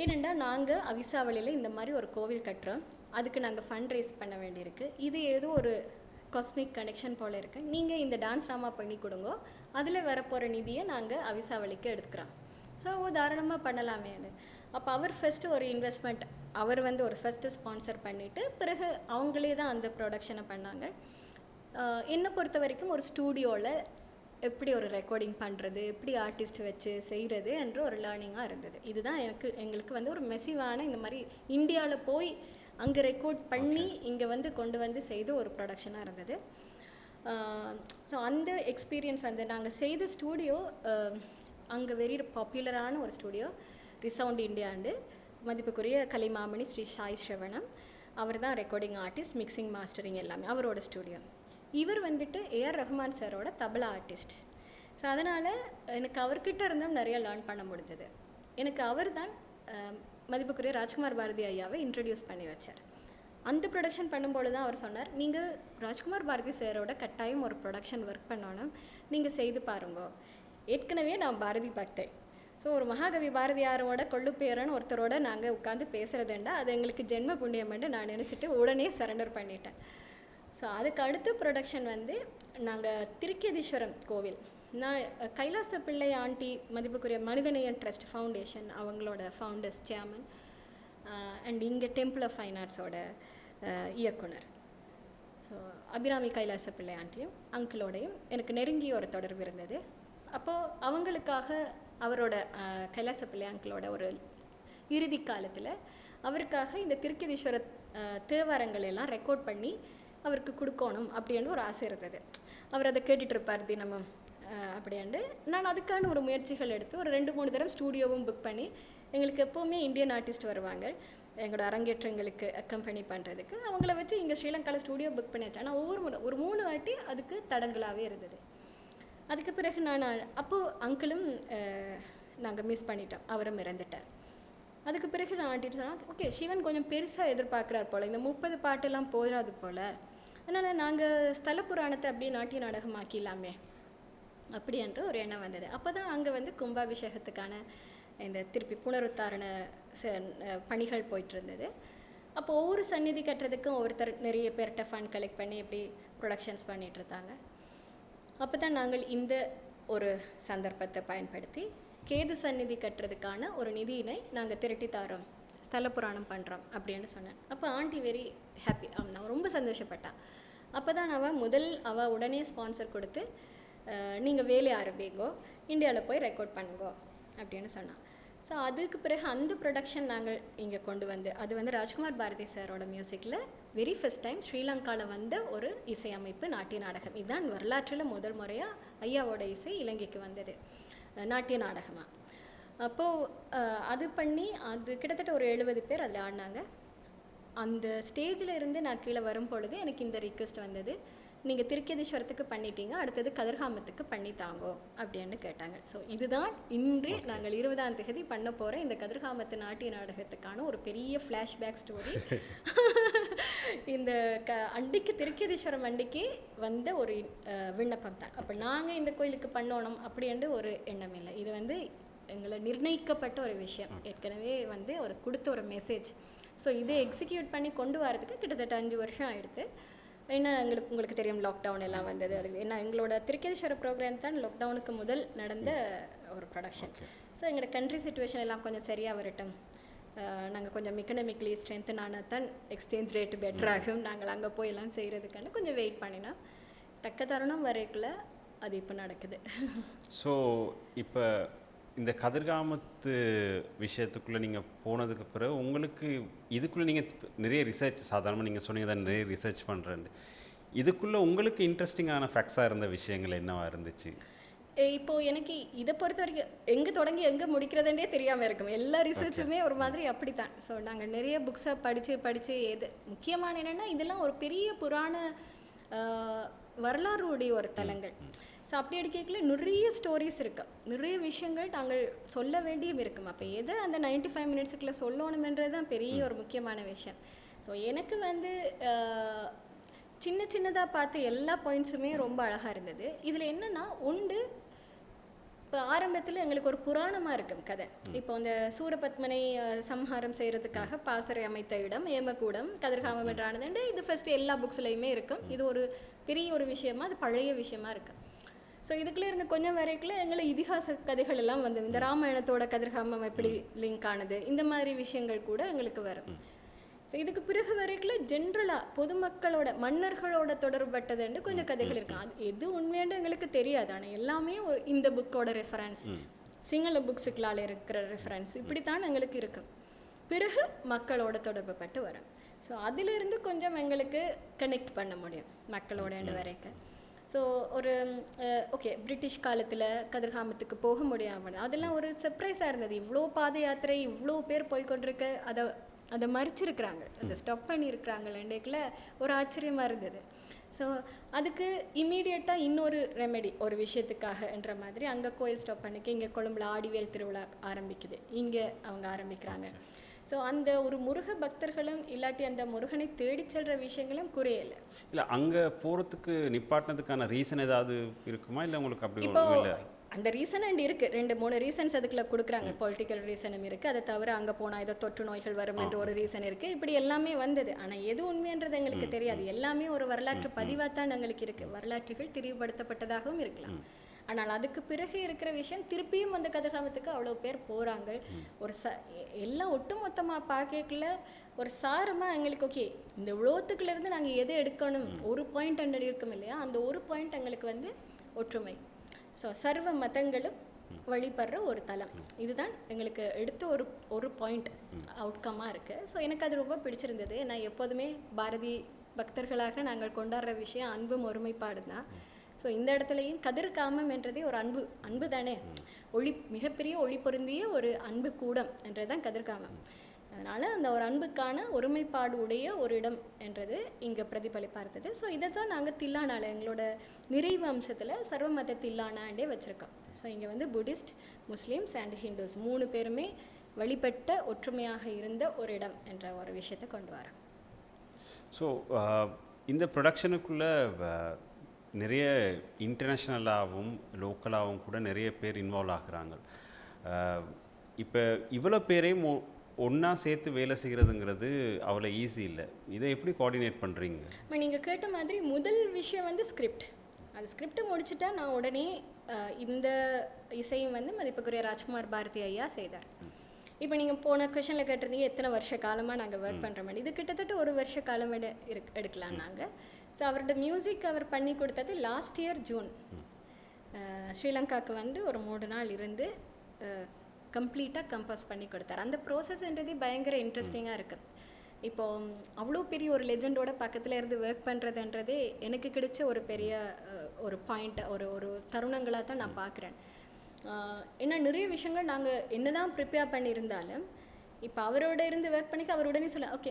ஏனெண்டா நாங்கள் அவிசாவளியில் இந்த மாதிரி ஒரு கோவில் கட்டுறோம், அதுக்கு நாங்கள் ஃபண்ட் ரைஸ் பண்ண வேண்டியிருக்கு. இது ஏதோ ஒரு காஸ்மிக் கனெக்ஷன் போல் இருக்குது. நீங்கள் இந்த டான்ஸ் ட்ராமா பண்ணி கொடுங்க, அதில் வரப்போகிற நிதியை நாங்கள் அவிசாவளிக்கு எடுத்துக்கிறோம். ஸோ தாராளமாக பண்ணலாமேன்னு. அப்போ அவர் ஃபஸ்ட்டு ஒரு இன்வெஸ்ட்மெண்ட், அவர் வந்து ஒரு ஃபஸ்ட்டு ஸ்பான்சர் பண்ணிவிட்டு பிறகு அவங்களே தான் அந்த ப்ரொடக்ஷனை பண்ணாங்க. என்னை பொறுத்த வரைக்கும் ஒரு ஸ்டூடியோவில் எப்படி ஒரு ரெக்கார்டிங் பண்ணுறது, எப்படி ஆர்டிஸ்ட் வச்சு செய்கிறது என்ற ஒரு லேர்னிங்காக இருந்தது. இதுதான் எங்களுக்கு வந்து ஒரு மெசிவான இந்த மாதிரி இந்தியாவில் போய் அங்கே ரெக்கார்ட் பண்ணி இங்கே வந்து கொண்டு வந்து செய்த ஒரு ப்ரொடக்ஷனாக இருந்தது. ஸோ அந்த எக்ஸ்பீரியன்ஸ் வந்து நாங்கள் செய்த ஸ்டூடியோ அங்கே வெரி பாப்புலரான ஒரு ஸ்டூடியோ, ரிசவுண்ட் இண்டியாண்டு மதிப்புக்குரிய கலைமாமணி ஸ்ரீ சாய் ஸ்ரவணம், அவர் தான் ரெக்கார்டிங் ஆர்டிஸ்ட், மிக்சிங் மாஸ்டரிங் எல்லாமே அவரோட ஸ்டூடியோ. இவர் வந்துட்டு ஏஆர் ரஹ்மான் சாரோட தபலா ஆர்டிஸ்ட். ஸோ அதனால் எனக்கு அவர்கிட்ட இருந்தும் நிறைய லேர்ன் பண்ண முடிஞ்சது. எனக்கு அவர் தான் மதிப்புக்குரிய ராஜ்குமார் பாரதி ஐயாவை இன்ட்ரடியூஸ் பண்ணி வச்சார். அந்த ப்ரொடக்ஷன் பண்ணும்போது தான் அவர் சொன்னார், நீங்கள் ராஜ்குமார் பாரதி சாரோட கட்டாயம் ஒரு ப்ரொடக்ஷன் ஒர்க் பண்ணணும், நீங்கள் செய்து பாருங்க. ஏற்கனவே நான் பாரதி பக்தை. ஸோ ஒரு மகாகவி பாரதியாரோட கொள்ளுப்பேரன்னு ஒருத்தரோட நாங்கள் உட்காந்து பேசுகிறதுண்டா அது எங்களுக்கு ஜென்ம புண்ணியம்னு நான் நினச்சிட்டு உடனே சரண்டர் பண்ணிட்டேன். ஸோ அதுக்கு அடுத்த ப்ரொடக்ஷன் வந்து நாங்கள் திருக்கேதீஸ்வரம் கோவில், நான் கைலாச பிள்ளை ஆண்டி மதிப்புக்குரிய மனிதநேயன் ட்ரஸ்ட் ஃபவுண்டேஷன் அவங்களோட ஃபவுண்டர்ஸ் சேர்மன் அண்ட் இங்கே டெம்பிள் ஆஃப் ஃபைன் ஆர்ட்ஸோட இயக்குனர். ஸோ அபிராமி கைலாச பிள்ளை ஆண்டியும் அங்கிளோடையும் எனக்கு நெருங்கிய ஒரு தொடர்பு இருந்தது. அப்போது அவங்களுக்காக அவரோட கைலாச பிள்ளை அங்கிளோட ஒரு இறுதி காலத்தில் அவருக்காக இந்த திருக்கேதீஸ்வர தேவாரங்கள் எல்லாம் ரெக்கார்ட் பண்ணி அவருக்கு கொடுக்கணும் அப்படின்னு ஒரு ஆசை இருந்தது. அவர் அதை கேட்டுட்டு இருப்பார் தினமும் அப்படின்ட்டு. நான் அதுக்கான ஒரு முயற்சிகள் எடுத்து ஒரு 2-3 தடவை ஸ்டூடியோவும் புக் பண்ணி, எங்களுக்கு எப்போவுமே இந்தியன் ஆர்டிஸ்ட் வருவாங்க, எங்களோட அரங்கேற்றங்களுக்கு அக்கம்பெனி பண்ணுறதுக்கு. அவங்கள வச்சு இங்கே ஸ்ரீலங்காவில் ஸ்டூடியோ புக் பண்ணியாச்சு. ஆனால் ஒவ்வொரு முறை ஒரு 3 வாட்டி அதுக்கு தடங்களாகவே இருந்தது. அதுக்கு பிறகு நான் அப்போது அங்கிளும் நாங்கள் மிஸ் பண்ணிட்டோம், அவரும் இறந்துட்டார். அதுக்கு பிறகு நான் ஆண்டிட்டு சொன்னேன், ஓகே சிவன் கொஞ்சம் பெருசாக எதிர்பார்க்குறார் போல், இந்த 30 பாட்டெல்லாம் போதாது போல், அதனால் நாங்கள் ஸ்தல புராணத்தை அப்படியே நாட்டிய நாடகமாக்கிடலாமே அப்படி என்ற ஒரு எண்ணம் வந்தது. அப்போ தான் அங்கே வந்து கும்பாபிஷேகத்துக்கான இந்த திருப்பி புனருத்தாரண பணிகள் போயிட்டு இருந்தது. அப்போ ஒவ்வொரு சந்நிதி கட்டுறதுக்கும் ஒருத்தர் நிறைய பேர்கிட்ட ஃபண்ட் கலெக்ட் பண்ணி இப்படி ப்ரொடக்ஷன்ஸ் பண்ணிகிட்டு இருந்தாங்க. அப்போ தான் நாங்கள் இந்த ஒரு சந்தர்ப்பத்தை பயன்படுத்தி கேது சந்நிதி கட்டுறதுக்கான ஒரு நிதியினை நாங்கள் திரட்டி தாரோம், ஸ்தல புராணம் பண்ணுறோம் அப்படின்னு சொன்னேன். அப்போ ஆண்டி வெரி ஹாப்பி, நான் ரொம்ப சந்தோஷப்பட்டான். அப்போ தான் அவள் உடனே ஸ்பான்சர் கொடுத்து நீங்கள் வேலையை ஆரம்பிங்கோ, இந்தியாவில் போய் ரெக்கார்ட் பண்ணுங்கோ அப்படின்னு சொன்னான். ஸோ அதுக்கு பிறகு அந்த ப்ரொடக்ஷன் நாங்கள் இங்கே கொண்டு வந்து, அது வந்து ராஜ்குமார் பாரதி சாரோட மியூசிக்கில் வெரி ஃபஸ்ட் டைம் ஸ்ரீலங்காவில் வந்த ஒரு இசையமைப்பு நாட்டிய நாடகம். இதுதான் வரலாற்றில் முதல் முறையாக ஐயாவோட இசை இலங்கைக்கு வந்தது நாட்டிய நாடகமாக. அப்போது அது பண்ணி அது கிட்டத்தட்ட ஒரு 70 பேர் அதில் ஆடினாங்க. அந்த ஸ்டேஜில் இருந்து நான் கீழே வரும் பொழுது எனக்கு இந்த ரிக்வெஸ்ட் வந்தது, நீங்கள் திருக்கேதீஸ்வரத்துக்கு பண்ணிட்டீங்க, அடுத்தது கதிர்காமத்துக்கு பண்ணித்தாங்கோ அப்படின்னு கேட்டாங்க. ஸோ இதுதான் இன்று நாங்கள் 20ஆம் தேதி பண்ண போகிற இந்த கதிர்காமத்து நாட்டிய நாடகத்துக்கான ஒரு பெரிய ஃப்ளாஷ்பேக் ஸ்டோரி. இந்த அண்டிக்கு திருக்கேதீஸ்வரம் அண்டிக்கு வந்த ஒரு விண்ணப்பம் தான். அப்போ நாங்கள் இந்த கோயிலுக்கு பண்ணணும் அப்படின்ட்டு ஒரு எண்ணம் இல்லை, இது வந்து எங்களை நிர்ணயிக்கப்பட்ட ஒரு விஷயம், ஏற்கனவே வந்து ஒரு கொடுத்த ஒரு மெசேஜ். ஸோ இதை எக்ஸிக்யூட் பண்ணி கொண்டு வரதுக்கு கிட்டத்தட்ட 5 வருஷம் ஆகிடுது. ஏன்னா உங்களுக்கு தெரியும் லாக்டவுன் எல்லாம் வந்தது. அது ஏன்னா எங்களோட திருக்கேதீஸ்வர ப்ரோக்ராம் தான் லாக்டவுனுக்கு முதல் நடந்த ஒரு ப்ரொடக்ஷன். ஸோ எங்களோட கண்ட்ரி சுச்சுவேஷன் எல்லாம் கொஞ்சம் சரியாக வரட்டும், நாங்கள் கொஞ்சம் எக்கனாமிக்லி ஸ்ட்ரென்த்தன் ஆனால் தான் எக்ஸ்சேஞ்ச் ரேட்டு பெட்டராகும், நாங்கள் அங்கே போய் எல்லாம் செய்கிறதுக்கான கொஞ்சம் வெயிட் பண்ணினா தக்க தருணம் வரைக்குள்ள அது இப்போ நடக்குது. ஸோ இப்போ இந்த கதிர்காமத்து விஷயத்துக்குள்ளே நீங்கள் போனதுக்கு பிறகு உங்களுக்கு இதுக்குள்ளே நீங்கள் நிறைய ரிசர்ச், சாதாரணமாக நீங்கள் சொன்னீங்க தான் நிறைய ரிசர்ச் பண்ணுறேன்னு, இதுக்குள்ளே உங்களுக்கு இன்ட்ரெஸ்டிங்கான ஃபேக்ட்ஸாக இருந்த விஷயங்கள் என்னவா இருந்துச்சு? இப்போது எனக்கு இதை பொறுத்த வரைக்கும் எங்கே தொடங்கி எங்கே முடிக்கிறதுன்றே தெரியாமல் இருக்கும். எல்லா ரிசர்ச்சுமே ஒரு மாதிரி அப்படித்தான். ஸோ நாங்கள் நிறைய புக்ஸை படித்து எது முக்கியமான என்னென்னா இதெல்லாம் ஒரு பெரிய புராண வரலாறுடைய ஒரு தலங்கள். ஸோ அப்படி அடிக்கல நிறைய ஸ்டோரிஸ் இருக்கு, நிறைய விஷயங்கள் நாங்கள் சொல்ல வேண்டியும் இருக்கும். அப்போ எதை அந்த 95 மினிட்ஸுக்குள்ளே சொல்லணுமென்றது தான் பெரிய ஒரு முக்கியமான விஷயம். ஸோ எனக்கு வந்து சின்னதாக பார்த்து எல்லா பாயிண்ட்ஸுமே ரொம்ப அழகாக இருந்தது. இதில் என்னென்னா உண்டு, இப்போ ஆரம்பத்தில் எங்களுக்கு ஒரு புராணமாக இருக்கும் கதை. இப்போ அந்த சூரபத்மனை சம்ஹாரம் செய்கிறதுக்காக பாசறை அமைத்த இடம் ஏமக்கூடம் கதிர்காமம் என்றானதுண்டு இது ஃபஸ்ட்டு எல்லா புக்ஸ்லையுமே இருக்கும். இது ஒரு பெரிய ஒரு விஷயமா, அது பழைய விஷயமா இருக்குது. ஸோ இதுக்குள்ளே இருந்து கொஞ்சம் வரைக்குள்ள எங்களை இதிகாச கதைகள் எல்லாம் வந்து இந்த ராமாயணத்தோட கதிர்காமம் எப்படி லிங்க் ஆனது, இந்த மாதிரி விஷயங்கள் கூட எங்களுக்கு வரும். ஸோ இதுக்கு பிறகு வரைக்குள்ள ஜென்ரலாக பொதுமக்களோட மன்னர்களோட தொடர்பட்டதுண்டு கொஞ்சம் கதைகள் இருக்கு. அது எது உண்மையாண்டு எங்களுக்கு தெரியாது, ஆனால் எல்லாமே இந்த புக்கோட ரெஃபரன்ஸ், சிங்கள புக்ஸுக்களால் இருக்கிற ரெஃபரன்ஸ் இப்படித்தான் எங்களுக்கு இருக்கும். பிறகு மக்களோட தொடர்பு பட்டு வரும். ஸோ அதிலிருந்து கொஞ்சம் எங்களுக்கு கனெக்ட் பண்ண முடியும் மக்களோட வரைக்கும். ஸோ ஒரு ஓகே பிரிட்டிஷ் காலத்தில் கதிர்காமத்துக்கு போக முடியாமல் அதெல்லாம் ஒரு சர்ப்ரைஸாக இருந்தது. இவ்வளோ பாத யாத்திரை இவ்வளோ பேர் போய்கொண்டிருக்க அதை மறிச்சிருக்கிறாங்க, அதை ஸ்டாப் பண்ணியிருக்கிறாங்களேக்குள்ள ஒரு ஆச்சரியமாக இருந்தது. ஸோ அதுக்கு இம்மீடியட்டாக இன்னொரு ரெமெடி ஒரு விஷயத்துக்காக என்ற மாதிரி அங்கே கோயில் ஸ்டாப் பண்ணிக்க இங்கே கொழும்புல ஆடிவேல் திருவிழா ஆரம்பிக்குது, இங்கே அவங்க ஆரம்பிக்கிறாங்க. ஸோ அந்த ஒரு முருக பக்தர்களும் இல்லாட்டி அந்த முருகனை தேடி செல்கிற விஷயங்களும் குறையலை. இல்லை அங்கே போகிறதுக்கு நிப்பாட்டினதுக்கான ரீசன் ஏதாவது இருக்குமா, இல்லை உங்களுக்கு அப்படி? இப்போ அந்த ரீசன் அண்ட் இருக்குது, 2-3 ரீசன்ஸ் அதுக்குள்ள கொடுக்குறாங்க. பொலிட்டிக்கல் ரீசனும் இருக்குது, அதை தவிர அங்கே போனால் ஏதோ தொற்று நோய்கள் வரும் என்ற ஒரு ரீசன் இருக்குது. இப்படி எல்லாமே வந்தது. ஆனால் எது உண்மைன்றது எங்களுக்கு தெரியாது. எல்லாமே ஒரு வரலாற்று பதிவாக தான் எங்களுக்கு இருக்குது. வரலாற்றுகள் திரிவுபடுத்தப்பட்டதாகவும் இருக்கலாம். ஆனால் அதுக்கு பிறகு இருக்கிற விஷயம் திருப்பியும் அந்த கதிர்காமத்துக்கு அவ்வளோ பேர் போகிறாங்க. ஒரு எல்லாம் ஒட்டுமொத்தமாக பார்க்கல ஒரு சாரமாக எங்களுக்கு ஓகே இந்த உலகத்துக்குள்ளேருந்து நாங்கள் எதை எடுக்கணும் ஒரு பாயிண்ட் அண்ட் இருக்கும் இல்லையா, அந்த ஒரு பாயிண்ட் எங்களுக்கு வந்து ஒற்றுமை. ஸோ சர்வ மதங்களும் வழிபடுற ஒரு தலம், இதுதான் எங்களுக்கு எடுத்த ஒரு பாயிண்ட் அவுட்கமாக இருக்குது. ஸோ எனக்கு அது ரொம்ப பிடிச்சிருந்தது. நான் எப்போதுமே பாரதி பக்தர்களாக நாங்கள் கொண்டாடுற விஷயம் அன்பும் ஒருமைப்பாடு தான். ஸோ இந்த இடத்துலையும் கதிர்காமம் என்றதே ஒரு அன்பு தானே, மிகப்பெரிய ஒளி பொருந்திய ஒரு அன்பு கூடம் என்றது தான் கதிர்காமம். அதனால் அந்த ஒரு அன்புக்கான ஒருமைப்பாடு உடைய ஒரு இடம் என்றது இங்கே பிரதிபலிப்பாக இருந்தது. ஸோ இதை தான் நாங்கள் தில்லானால எங்களோட நிறைவு அம்சத்தில் சர்வமத தில்லானாண்டே வச்சுருக்கோம். ஸோ இங்கே வந்து புத்திஸ்ட், முஸ்லீம்ஸ் அண்ட் ஹிந்துஸ் 3 பேருமே வழிபட்ட ஒற்றுமையாக இருந்த ஒரு இடம் என்ற ஒரு விஷயத்தை கொண்டு வரோம். ஸோ இந்த ப்ரொடக்ஷனுக்குள்ளே நிறைய இன்டர்நேஷ்னலாகவும் லோக்கலாகவும் கூட நிறைய பேர் இன்வால்வ் ஆகுறாங்க. இப்போ இவ்வளோ பேரையும் ஒன்றா சேர்த்து வேலை செய்கிறதுங்கிறது அவ்வளோ ஈஸி இல்லை. இதை எப்படி கோஆர்டினேட் பண்ணுறீங்க? நீங்கள் கேட்ட மாதிரி முதல் விஷயம் வந்து ஸ்கிரிப்ட். அது ஸ்கிரிப்டை முடிச்சுட்டா நான் உடனே இந்த இசையும் வந்து மதிப்புக்குரிய ராஜ்குமார் பாரதி ஐயா செய்தார். இப்போ நீங்கள் போன கொஷனில் கேட்டிருந்தீங்க எத்தனை வருஷ காலமாக நாங்கள் ஒர்க் பண்ணுற மாதிரி. இது கிட்டத்தட்ட 1 வருஷ காலம் எடுக்கலாம் நாங்கள். ஸோ அவரோட மியூசிக் அவர் பண்ணி கொடுத்தது லாஸ்ட் இயர் ஜூன். ஸ்ரீலங்காவுக்கு வந்து ஒரு 3 நாள் இருந்து கம்ப்ளீட்டாக கம்போஸ் பண்ணி கொடுத்தார். அந்த ப்ராசஸ்ன்றது பயங்கர இன்ட்ரெஸ்டிங்காக இருக்குது. இப்போது அவ்வளோ பெரிய ஒரு லெஜெண்டோட பக்கத்தில் இருந்து ஒர்க் பண்ணுறதுன்றதே எனக்கு கிடைச்ச ஒரு பெரிய ஒரு பாயிண்ட், ஒரு தருணங்களாக தான் நான் பார்க்குறேன். ஏன்னா நிறைய விஷயங்கள் நாங்கள் என்ன தான் ப்ரிப்பேர் பண்ணியிருந்தாலும் இப்போ அவரோட இருந்து ஒர்க் பண்ணிக்க அவர் உடனே சொல்ல ஓகே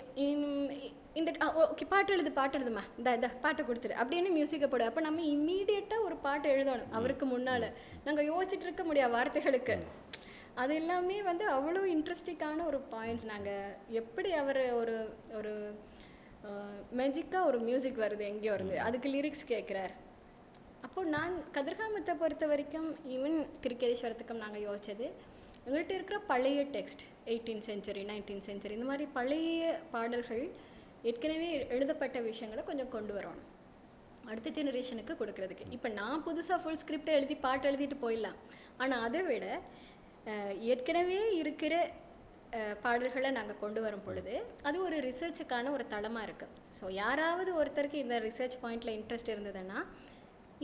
இந்த ஓகே பாட்டு எழுதுமா இந்த பாட்டை கொடுத்துரு அப்படின்னு மியூசிக்கை போடு. அப்போ நம்ம இம்மீடியட்டாக ஒரு பாட்டு எழுதணும். அவருக்கு முன்னால் நாங்கள் யோசிச்சுட்டு இருக்க முடியாது வார்த்தைகளுக்கு. அது எல்லாமே வந்து அவ்வளோ இன்ட்ரெஸ்டிங்கான ஒரு பாயிண்ட்ஸ். நாங்கள் எப்படி அவர் ஒரு மேஜிக்காக ஒரு மியூசிக் வருது எங்கேயோ வருது, அதுக்கு லிரிக்ஸ் கேட்குறார். அப்போது நான் கதிர்காமத்தை பொறுத்த வரைக்கும் ஈவன் கிரிக்கேஸ்வரத்துக்கும் நாங்கள் யோசித்தது எங்கள்கிட்ட இருக்கிற பழைய text 18th century 19th century இந்த மாதிரி பழைய பாடல்கள் ஏற்கனவே எழுதப்பட்ட விஷயங்களை கொஞ்சம் கொண்டு வரணும் அடுத்த ஜெனரேஷனுக்கு கொடுக்கறதுக்கு. இப்போ நான் புதுசாக ஃபுல் ஸ்கிரிப்டை எழுதி பாட்டு எழுதிட்டு போயிடலாம். ஆனால் அதை விட ஏற்கனவே இருக்கிற பாடல்களை நாங்கள் கொண்டு வரும் பொழுது அது ஒரு ரிசர்ச்சுக்கான ஒரு தளமாக இருக்குது. ஸோ யாராவது ஒருத்தருக்கு இந்த ரிசர்ச் பாயிண்டில் இன்ட்ரெஸ்ட் இருந்ததுன்னா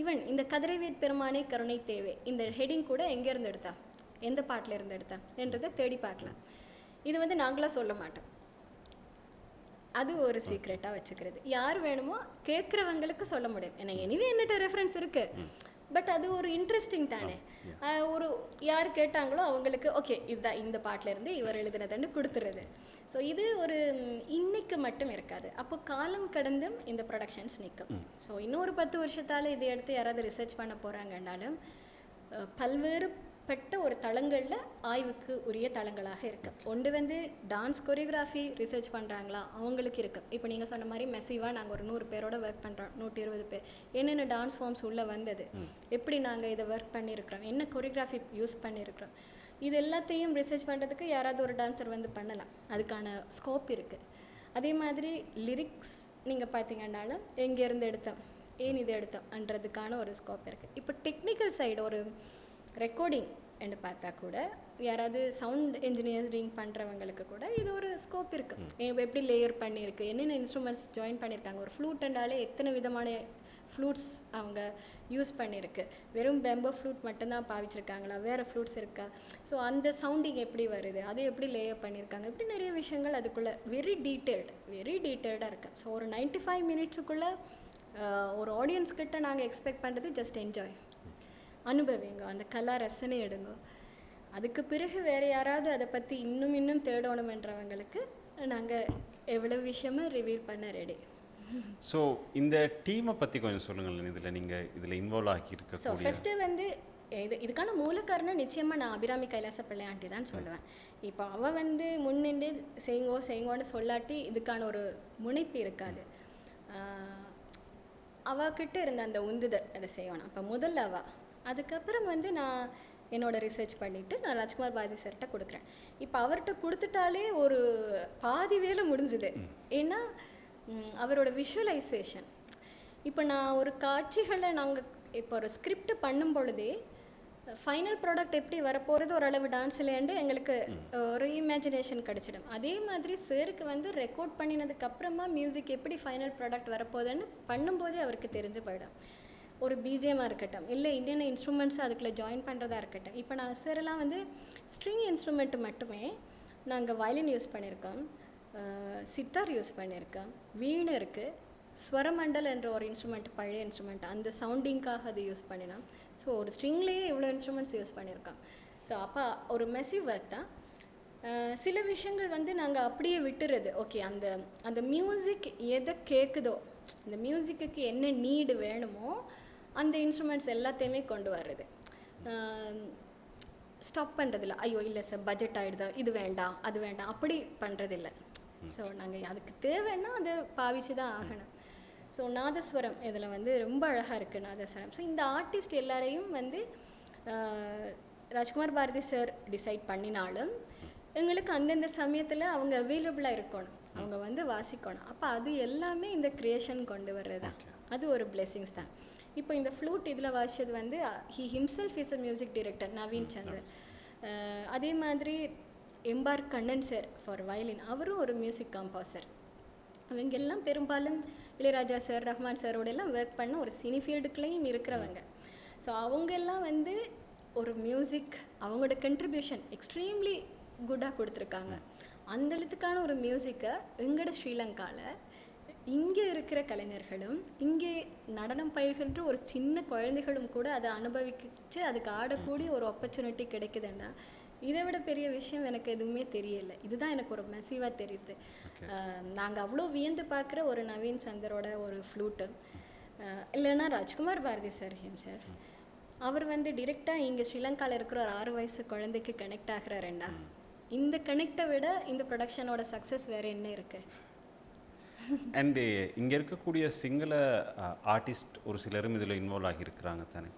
ஈவன் இந்த கதிரவேட் பெருமானே கருணை தேவை இந்த ஹெட்டிங் கூட எங்கேருந்து எடுத்தா, எந்த பாட்டில் இருந்து எடுத்தா என்றதை தேடி பார்க்கலாம். இது வந்து நாங்களாம் சொல்ல மாட்டோம். அது ஒரு சீக்ரெட்டாக வச்சுக்கிறது. யார் வேணுமோ கேட்குறவங்களுக்கு சொல்ல முடியும். ஏன்னா எனிவே என்னட்ட ரெஃபரன்ஸ் இருக்குது. பட் அது ஒரு இன்ட்ரெஸ்டிங் தானே. ஒரு யார் கேட்டாங்களோ அவங்களுக்கு ஓகே இதுதான் இந்த பாட்டில் இருந்து இவர் எழுதுனதுன்னு கொடுத்துறது. ஸோ இது ஒரு இன்னைக்கு மட்டும் இருக்காது. அப்போ காலம் கடந்தும் இந்த ப்ரொடக்ஷன்ஸ் நிற்கும். ஸோ இன்னொரு 10 வருஷத்தால் இதை எடுத்து யாராவது ரிசர்ச் பண்ண போகிறாங்கன்னாலும் பல்வேறுபட்ட ஒரு தளங்களில் ஆய்வுக்கு உரிய தளங்களாக இருக்குது. ஒன்று வந்து டான்ஸ் கொரியோகிராஃபி ரிசர்ச் பண்ணுறாங்களா அவங்களுக்கு இருக்குது. இப்போ நீங்கள் சொன்ன மாதிரி மெசிவாக நாங்கள் ஒரு 100 பேரோட ஒர்க் பண்ணுறோம், 120 பேர். என்னென்ன டான்ஸ் ஃபார்ம்ஸ் உள்ளே வந்தது, எப்படி நாங்கள் இதை ஒர்க் பண்ணியிருக்கிறோம், என்ன கொரியோகிராஃபி யூஸ் பண்ணியிருக்கிறோம், இது எல்லாத்தையும் ரிசர்ச் பண்ணுறதுக்கு யாராவது ஒரு டான்ஸர் வந்து பண்ணலாம். அதுக்கான ஸ்கோப் இருக்குது. அதே மாதிரி லிரிக்ஸ் நீங்கள் பார்த்தீங்கன்னாலும் எங்கேருந்து எடுத்தோம், ஏன் இதை எடுத்தோம்ன்றதுக்கான ஒரு ஸ்கோப் இருக்குது. இப்போ டெக்னிக்கல் சைடு ஒரு ரெக்கார்டிங் என்று பார்த்தா கூட யாராவது சவுண்ட் இன்ஜினியரிங் பண்ணுறவங்களுக்கு கூட இது ஒரு ஸ்கோப் இருக்குது. எப்படி லேயர் பண்ணியிருக்கு, என்னென்ன இன்ஸ்ட்ருமெண்ட்ஸ் ஜாயின் பண்ணியிருக்காங்க. ஒரு ஃப்ளூட்ன்றாலே எத்தனை விதமான ஃப்ளூட்ஸ் அவங்க யூஸ் பண்ணியிருக்கு. வெறும் பெம்போ ஃப்ளூட் மட்டும்தான் பாவிச்சிருக்காங்களா, வேறு ஃப்ளூட்ஸ் இருக்கா, ஸோ அந்த சவுண்டிங் எப்படி வருது, அதை எப்படி லேயர் பண்ணியிருக்காங்க, இப்படி நிறைய விஷயங்கள் அதுக்குள்ளே வெரி டீட்டெயில்டாக இருக்குது. ஸோ ஒரு 95 மினிட்ஸுக்குள்ளே ஒரு ஆடியன்ஸ் கிட்ட நாங்கள் எக்ஸ்பெக்ட் பண்ணுறது ஜஸ்ட் என்ஜாய், அனுபவிங்க, அந்த கலா ரசனை எடுங்க. அதுக்கு பிறகு வேறு யாராவது அதை பற்றி இன்னும் தேடணுமென்றவங்களுக்கு நாங்கள் எவ்வளோ விஷயமும் ரிவீல் பண்ண ரெடி. ஸோ இந்த டீமை பற்றி கொஞ்சம் சொல்லுங்கள். இதில் இன்வால்வ் ஆகியிருக்க. ஸோ ஃபஸ்ட்டு வந்து இதுக்கான மூல காரணம் நிச்சயமாக நான் அபிராமி கைலாச பிள்ளை ஆண்டி தான் சொல்லுவேன். இப்போ அவள் வந்து முன்னின்று செய்யுங்கோன்னு சொல்லாட்டி இதுக்கான ஒரு முனைப்பு இருக்காது. அவகிட்ட இருந்த அந்த உந்துதல் அதை செய்யணும். அப்போ முதல்ல அதுக்கப்புறம் வந்து நான் என்னோடய ரிசர்ச் பண்ணிவிட்டு நான் ராஜ்குமார் பாரதி சார்கிட்ட கொடுக்குறேன். இப்போ அவர்கிட்ட கொடுத்துட்டாலே ஒரு பாதி வேலை முடிஞ்சுது. ஏன்னா அவரோட விஷுவலைசேஷன். இப்போ நான் ஒரு காட்சிகளை நாங்கள் இப்போ ஒரு ஸ்கிரிப்ட் பண்ணும் பொழுதே ஃபைனல் ப்ராடக்ட் எப்படி வரப்போகிறது ஓரளவு டான்ஸ்லேண்டு எங்களுக்கு ஒரு இமேஜினேஷன் கிடச்சிடும். அதே மாதிரி சாருக்கு வந்து ரெக்கார்ட் பண்ணினதுக்கப்புறமா மியூசிக் எப்படி ஃபைனல் ப்ராடக்ட் வரப்போகுதுன்னு பண்ணும்போதே அவருக்கு தெரிஞ்சு போயிடும். ஒரு பிஜிஎம்மாக இருக்கட்டும், இல்லை என்னென்ன இன்ஸ்ட்ருமெண்ட்ஸும் அதுக்குள்ளே ஜாயின் பண்ணுறதா இருக்கட்டும். இப்போ நான் சாரெல்லாம் வந்து ஸ்ட்ரிங் இன்ஸ்ட்ருமெண்ட்டு மட்டுமே நாங்கள் வயலின் யூஸ் பண்ணியிருக்கோம், சித்தார் யூஸ் பண்ணியிருக்கோம், வீணை இருக்குது, ஸ்வரமண்டல் என்ற ஒரு இன்ஸ்ட்ருமெண்ட், பழைய இன்ஸ்ட்ருமெண்ட், அந்த சவுண்டிங்காக அது யூஸ் பண்ணினோம். ஸோ ஒரு ஸ்ட்ரிங்லேயே இவ்வளோ இன்ஸ்ட்ருமெண்ட்ஸ் யூஸ் பண்ணியிருக்கோம். ஸோ அப்போ ஒரு மெசிவ் ஒர்க் தான். சில விஷயங்கள் வந்து நாங்கள் அப்படியே விட்டுறது. ஓகே, அந்த அந்த மியூசிக் எதை கேட்குதோ, இந்த மியூசிக்குக்கு என்ன நீடு வேணுமோ அந்த இன்ஸ்ட்ருமெண்ட்ஸ் எல்லாத்தையுமே கொண்டு வர்றது. ஸ்டாப் பண்ணுறதில்ல. ஐயோ இல்லை சார் பட்ஜெட் ஆகிடுதா, இது வேண்டாம் அது வேண்டாம், அப்படி பண்ணுறதில்ல. ஸோ நாங்கள் அதுக்கு தேவைன்னா அதை பாவிச்சு தான் ஆகணும். ஸோ நாதஸ்வரம் இதில் வந்து ரொம்ப அழகாக இருக்குது நாதஸ்வரம். ஸோ இந்த ஆர்டிஸ்ட் எல்லாரையும் வந்து ராஜ்குமார் பாரதி சார் டிசைட் பண்ணினாலும் எங்களுக்கு அந்தந்த சமயத்தில் அவங்க அவைலபிளாக இருக்கணும், அவங்க வந்து வாசிக்கணும். அப்போ அது எல்லாமே இந்த க்ரியேஷன் கொண்டு வர்றது தான். அது ஒரு பிளெஸிங்ஸ் தான். இப்போ இந்த ஃப்ளூட் இதில் வாசிச்சது வந்து he himself is a music director Naveen Chandar. அதே மாதிரி MR Kannan sir for violin, அவரும் ஒரு மியூசிக் கம்போசர். அவங்க எல்லாம் பெரும்பாலும் இளையராஜா சார் ரஹ்மான் சாரோட எல்லாம் ஒர்க் பண்ண ஒரு சினி ஃபீல்டுக்குள்ளேயும் இருக்கிறவங்க. ஸோ அவங்கெல்லாம் வந்து ஒரு மியூசிக் அவங்களோட கண்ட்ரிபியூஷன் எக்ஸ்ட்ரீம்லி குட்டாக கொடுத்துருக்காங்க. அந்த இடத்துக்கான ஒரு மியூசிக்கை எங்களோட ஸ்ரீலங்காவில் இங்கே இருக்கிற கலைஞர்களும் இங்கே நடனம் பயில்கின்ற ஒரு சின்ன குழந்தைகளும் கூட அதை அனுபவிச்சு அதுக்கு ஆடக்கூடிய ஒரு ஆப்பர்ச்சுனிட்டி கிடைக்குதுன்னா இதை விட பெரிய விஷயம் எனக்கு எதுவுமே தெரியல. இதுதான் எனக்கு ஒரு மெசிவாக தெரியுது. நாங்கள் அவ்வளோ வியந்து பார்க்குற ஒரு நவீன் சந்தரோட ஒரு ஃப்ளூட்டு, இல்லைன்னா ராஜ்குமார் பாரதி சார் ஹிம்செல்ஃப், அவர் வந்து டிரெக்டாக இங்கே ஸ்ரீலங்காவில் இருக்கிற ஒரு 6 வயசு குழந்தைக்கு கனெக்ட் ஆகிறாருண்டா, இந்த கனெக்டை விட இந்த ப்ரொடக்ஷனோட சக்ஸஸ் வேறு என்ன இருக்குது? அண்டு இங்கே இருக்கக்கூடிய சிங்கள ஆர்டிஸ்ட் ஒரு சிலரும் இதில் இன்வால்வ் ஆகியிருக்கிறாங்க தானே,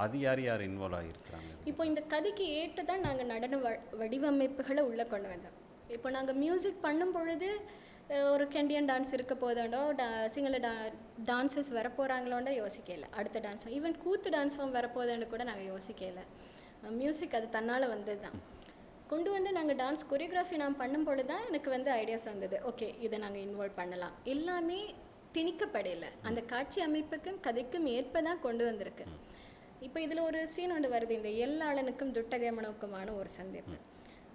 அது யார் யார் இன்வால்வ் ஆகியிருக்கிறாங்க? இப்போ இந்த கதைக்கு ஏற்று தான் நாங்கள் நடன வடிவமைப்புகளை உள்ளே கொண்டு வந்தோம். இப்போ நாங்கள் மியூசிக் பண்ணும் பொழுது ஒரு கெண்டியன் டான்ஸ் இருக்க போதாண்டோ, சிங்கள டான்ஸஸ் வரப்போகிறாங்களோண்டா யோசிக்கல. அடுத்த டான்ஸ் ஈவன் கூத்து டான்ஸ் ஃபார்ம் வரப்போதான்னு கூட நாங்கள் யோசிக்கல. மியூசிக் அது தன்னால் வந்தது தான். கொண்டு வந்து நாங்கள் டான்ஸ் கொரியோகிராஃபி நான் பண்ணும் பொழுது தான் எனக்கு வந்து ஐடியாஸ் வந்தது. ஓகே, இதை நாங்கள் இன்வால்வ் பண்ணலாம். எல்லாமே திணிக்கப்படையில் அந்த காட்சி அமைப்புக்கும் கதைக்கும் ஏற்ப தான் கொண்டு வந்திருக்கு. இப்போ இதில் ஒரு சீன் ஒன்று வருது, இந்த எல்லாளனுக்கும் துட்டகேமனுக்குமான ஒரு சந்திப்பு.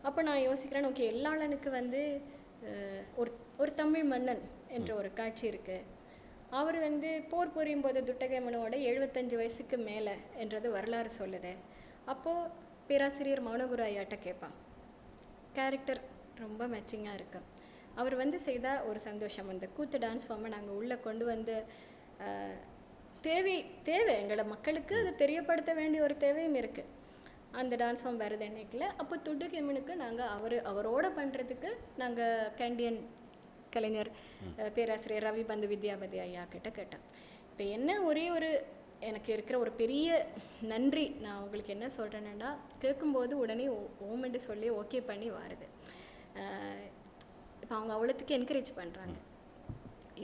அப்போ நான் யோசிக்கிறேன், ஓகே எல்லாளனுக்கு வந்து ஒரு தமிழ் மன்னன் என்ற ஒரு காட்சி இருக்குது. அவர் வந்து போர் புரியும் போது துட்டகேமனோட 75 வயசுக்கு மேலே என்றது வரலாறு சொல்லுது. அப்போது பேராசிரியர் மௌனகுரு ஐயாட்ட கேட்பான், கேரக்டர் ரொம்ப மேட்சிங்காக இருக்கு. அவர் வந்து செய்தால் ஒரு சந்தோஷம். அந்த கூத்து டான்ஸ் ஃபார்மை நாங்கள் உள்ளே கொண்டு வந்து தேவை எங்களோட மக்களுக்கு அது தெரியப்படுத்த வேண்டிய ஒரு தேவையும் இருக்குது. அந்த டான்ஸ் ஃபார்ம் வருது என்னைக்குல. அப்போ துட்டுகேமனுக்கு நாங்கள் அவரோட பண்ணுறதுக்கு நாங்கள் கேண்டியன் கலைஞர் பேராசிரியர் ரவி பந்து வித்யாபதி ஐயா கிட்ட கேட்டேன். இப்போ என்ன ஒரே ஒரு எனக்கு இருக்கிற ஒரு பெரிய நன்றி, நான் உங்களுக்கு என்ன சொல்கிறேன்னா, கேட்கும்போது உடனே ஓமெண்டு சொல்லி ஓகே பண்ணி வாருது. இப்போ அவங்க அவ்வளோத்துக்கு என்கரேஜ் பண்ணுறாங்க.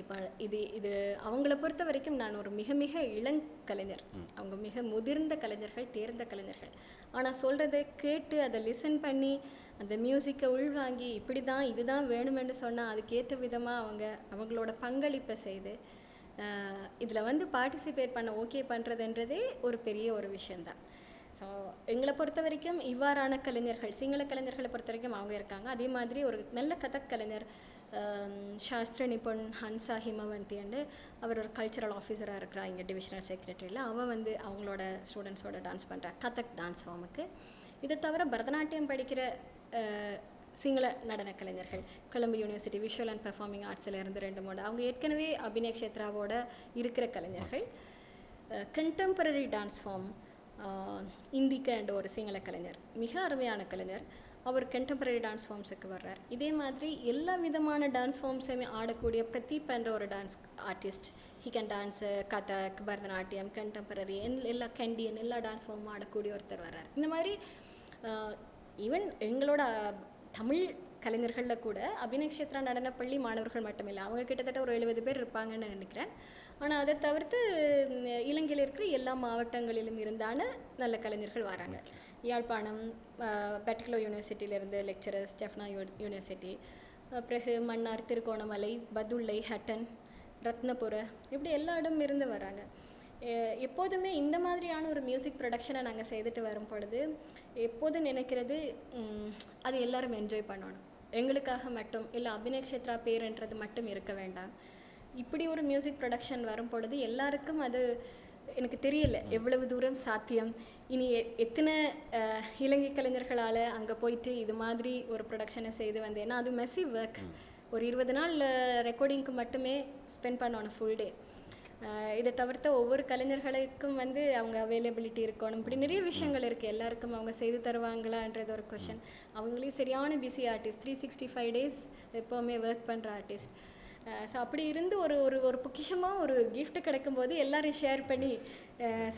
இப்போ இது அவங்கள பொறுத்த வரைக்கும் நான் ஒரு மிக மிக இளங்கலைஞர், அவங்க மிக முதிர்ந்த கலைஞர்கள், தேர்ந்த கலைஞர்கள். ஆனால் சொல்கிறத கேட்டு அதை லிசன் பண்ணி அந்த மியூசிக்கை உள்வாங்கி இப்படி தான் இதுதான் வேணுமென்று சொன்னால் அதுக்கேற்ற விதமாக அவங்களோட பங்களிப்பை செய்து இதில் வந்து பார்ட்டிசிபேட் பண்ண ஓகே பண்ணுறதுன்றதே ஒரு பெரிய ஒரு விஷயந்தான். ஸோ எங்களை பொறுத்த வரைக்கும் இவ்வாறான கலைஞர்கள், சிங்கள கலைஞர்களை பொறுத்த வரைக்கும் அவங்க இருக்காங்க. அதே மாதிரி ஒரு நல்ல கதக் கலைஞர் சாஸ்திர நிபுண் ஹன்சா ஹிமவந்தி அண்டு அவர் ஒரு கல்ச்சரல் ஆஃபீஸராக இருக்கிறா இங்கே டிவிஷனல் செக்ரட்டரியில். அவள் வந்து அவங்களோட ஸ்டூடெண்ட்ஸோட டான்ஸ் பண்ணுறா கதக் டான்ஸ் ஃபார்முக்கு. இதை தவிர பரதநாட்டியம் படிக்கிற சிங்கள நடன கலைஞர்கள் கொலம்பு யூனிவர்சிட்டி விஷுவல் அண்ட் பெர்ஃபார்மிங் ஆர்ட்ஸில் இருந்து 2-3 அவங்க ஏற்கனவே அபிநய க்ஷேத்ராவோட இருக்கிற கலைஞர்கள். கண்டெம்பரரி டான்ஸ் ஃபார்ம் இந்திக்க என்ற ஒரு சிங்கள கலைஞர், மிக அருமையான கலைஞர். அவர் கண்டெம்பரரி டான்ஸ் ஃபார்ம்ஸுக்கு வர்றார். இதே மாதிரி எல்லா விதமான டான்ஸ் ஃபார்ம்ஸுமே ஆடக்கூடிய பிரதீப் என்ற ஒரு dance artist. He can dance Kathak, Bharatanatyam, contemporary, எல்லா கண்டியன் எல்லா டான்ஸ் ஃபார்மும் ஆடக்கூடிய ஒருத்தர் வர்றார். இந்த மாதிரி ஈவன் எங்களோட தமிழ் கலைஞர்களில் கூட அபிநய க்ஷேத்ரா நடனப்பள்ளி மாணவர்கள் மட்டுமில்லை, அவங்க கிட்டத்தட்ட ஒரு 70 பேர் இருப்பாங்கன்னு நினைக்கிறேன். ஆனால் அதை தவிர்த்து இலங்கையில் இருக்கிற எல்லா மாவட்டங்களிலும் இருந்தான நல்ல கலைஞர்கள் வராங்க. யாழ்ப்பாணம் பெட்டிகுலர் யூனிவர்சிட்டியிலேருந்து லெக்சரர்ஸ், ஜெஃப்னா யூனிவர்சிட்டி, பிறகு மன்னார், திருகோணமலை, பதுளை, ஹட்டன், ரத்னபுர, இப்படி எல்லா இடமும் இருந்து வராங்க. எப்போதுமே இந்த மாதிரியான ஒரு மியூசிக் ப்ரொடக்ஷனை நாங்கள் செய்துட்டு வரும் பொழுது எப்போதும் நினைக்கிறது அது எல்லோரும் என்ஜாய் பண்ணணும். எங்களுக்காக மட்டும் இல்லை அபிநய க்ஷேத்ரா பேருன்றது மட்டும் இருக்க வேண்டாம். இப்படி ஒரு மியூசிக் ப்ரொடக்ஷன் வரும் பொழுது எல்லாருக்கும் அது எனக்கு தெரியல எவ்வளவு தூரம் சாத்தியம், இனி எத்தனை இலங்கை கலைஞர்களால் அங்கே போயிட்டு இது மாதிரி ஒரு ப்ரொடக்ஷனை செய்து வந்து, ஏன்னா அது மெசிவ் ஒர்க். ஒரு 20 நாள் ரெக்கார்டிங்க்கு மட்டுமே ஸ்பெண்ட் பண்ணணும் ஃபுல் டே. இதை தவிர்த்த ஒவ்வொரு கலைஞர்களுக்கும் வந்து அவங்க அவைலபிலிட்டி இருக்கணும். இப்படி நிறைய விஷயங்கள் இருக்குது. எல்லாருக்கும் அவங்க செய்து தருவாங்களான்றது ஒரு கொஷன். அவங்களே சரியான பிஸி ஆர்டிஸ்ட், 365 டேஸ் எப்போவுமே ஒர்க் பண்ணுற ஆர்டிஸ்ட். ஸோ அப்படி இருந்து ஒரு ஒரு ஒரு பொக்கிஷமாக ஒரு கிஃப்ட் கிடைக்கும்போது எல்லோரும் ஷேர் பண்ணி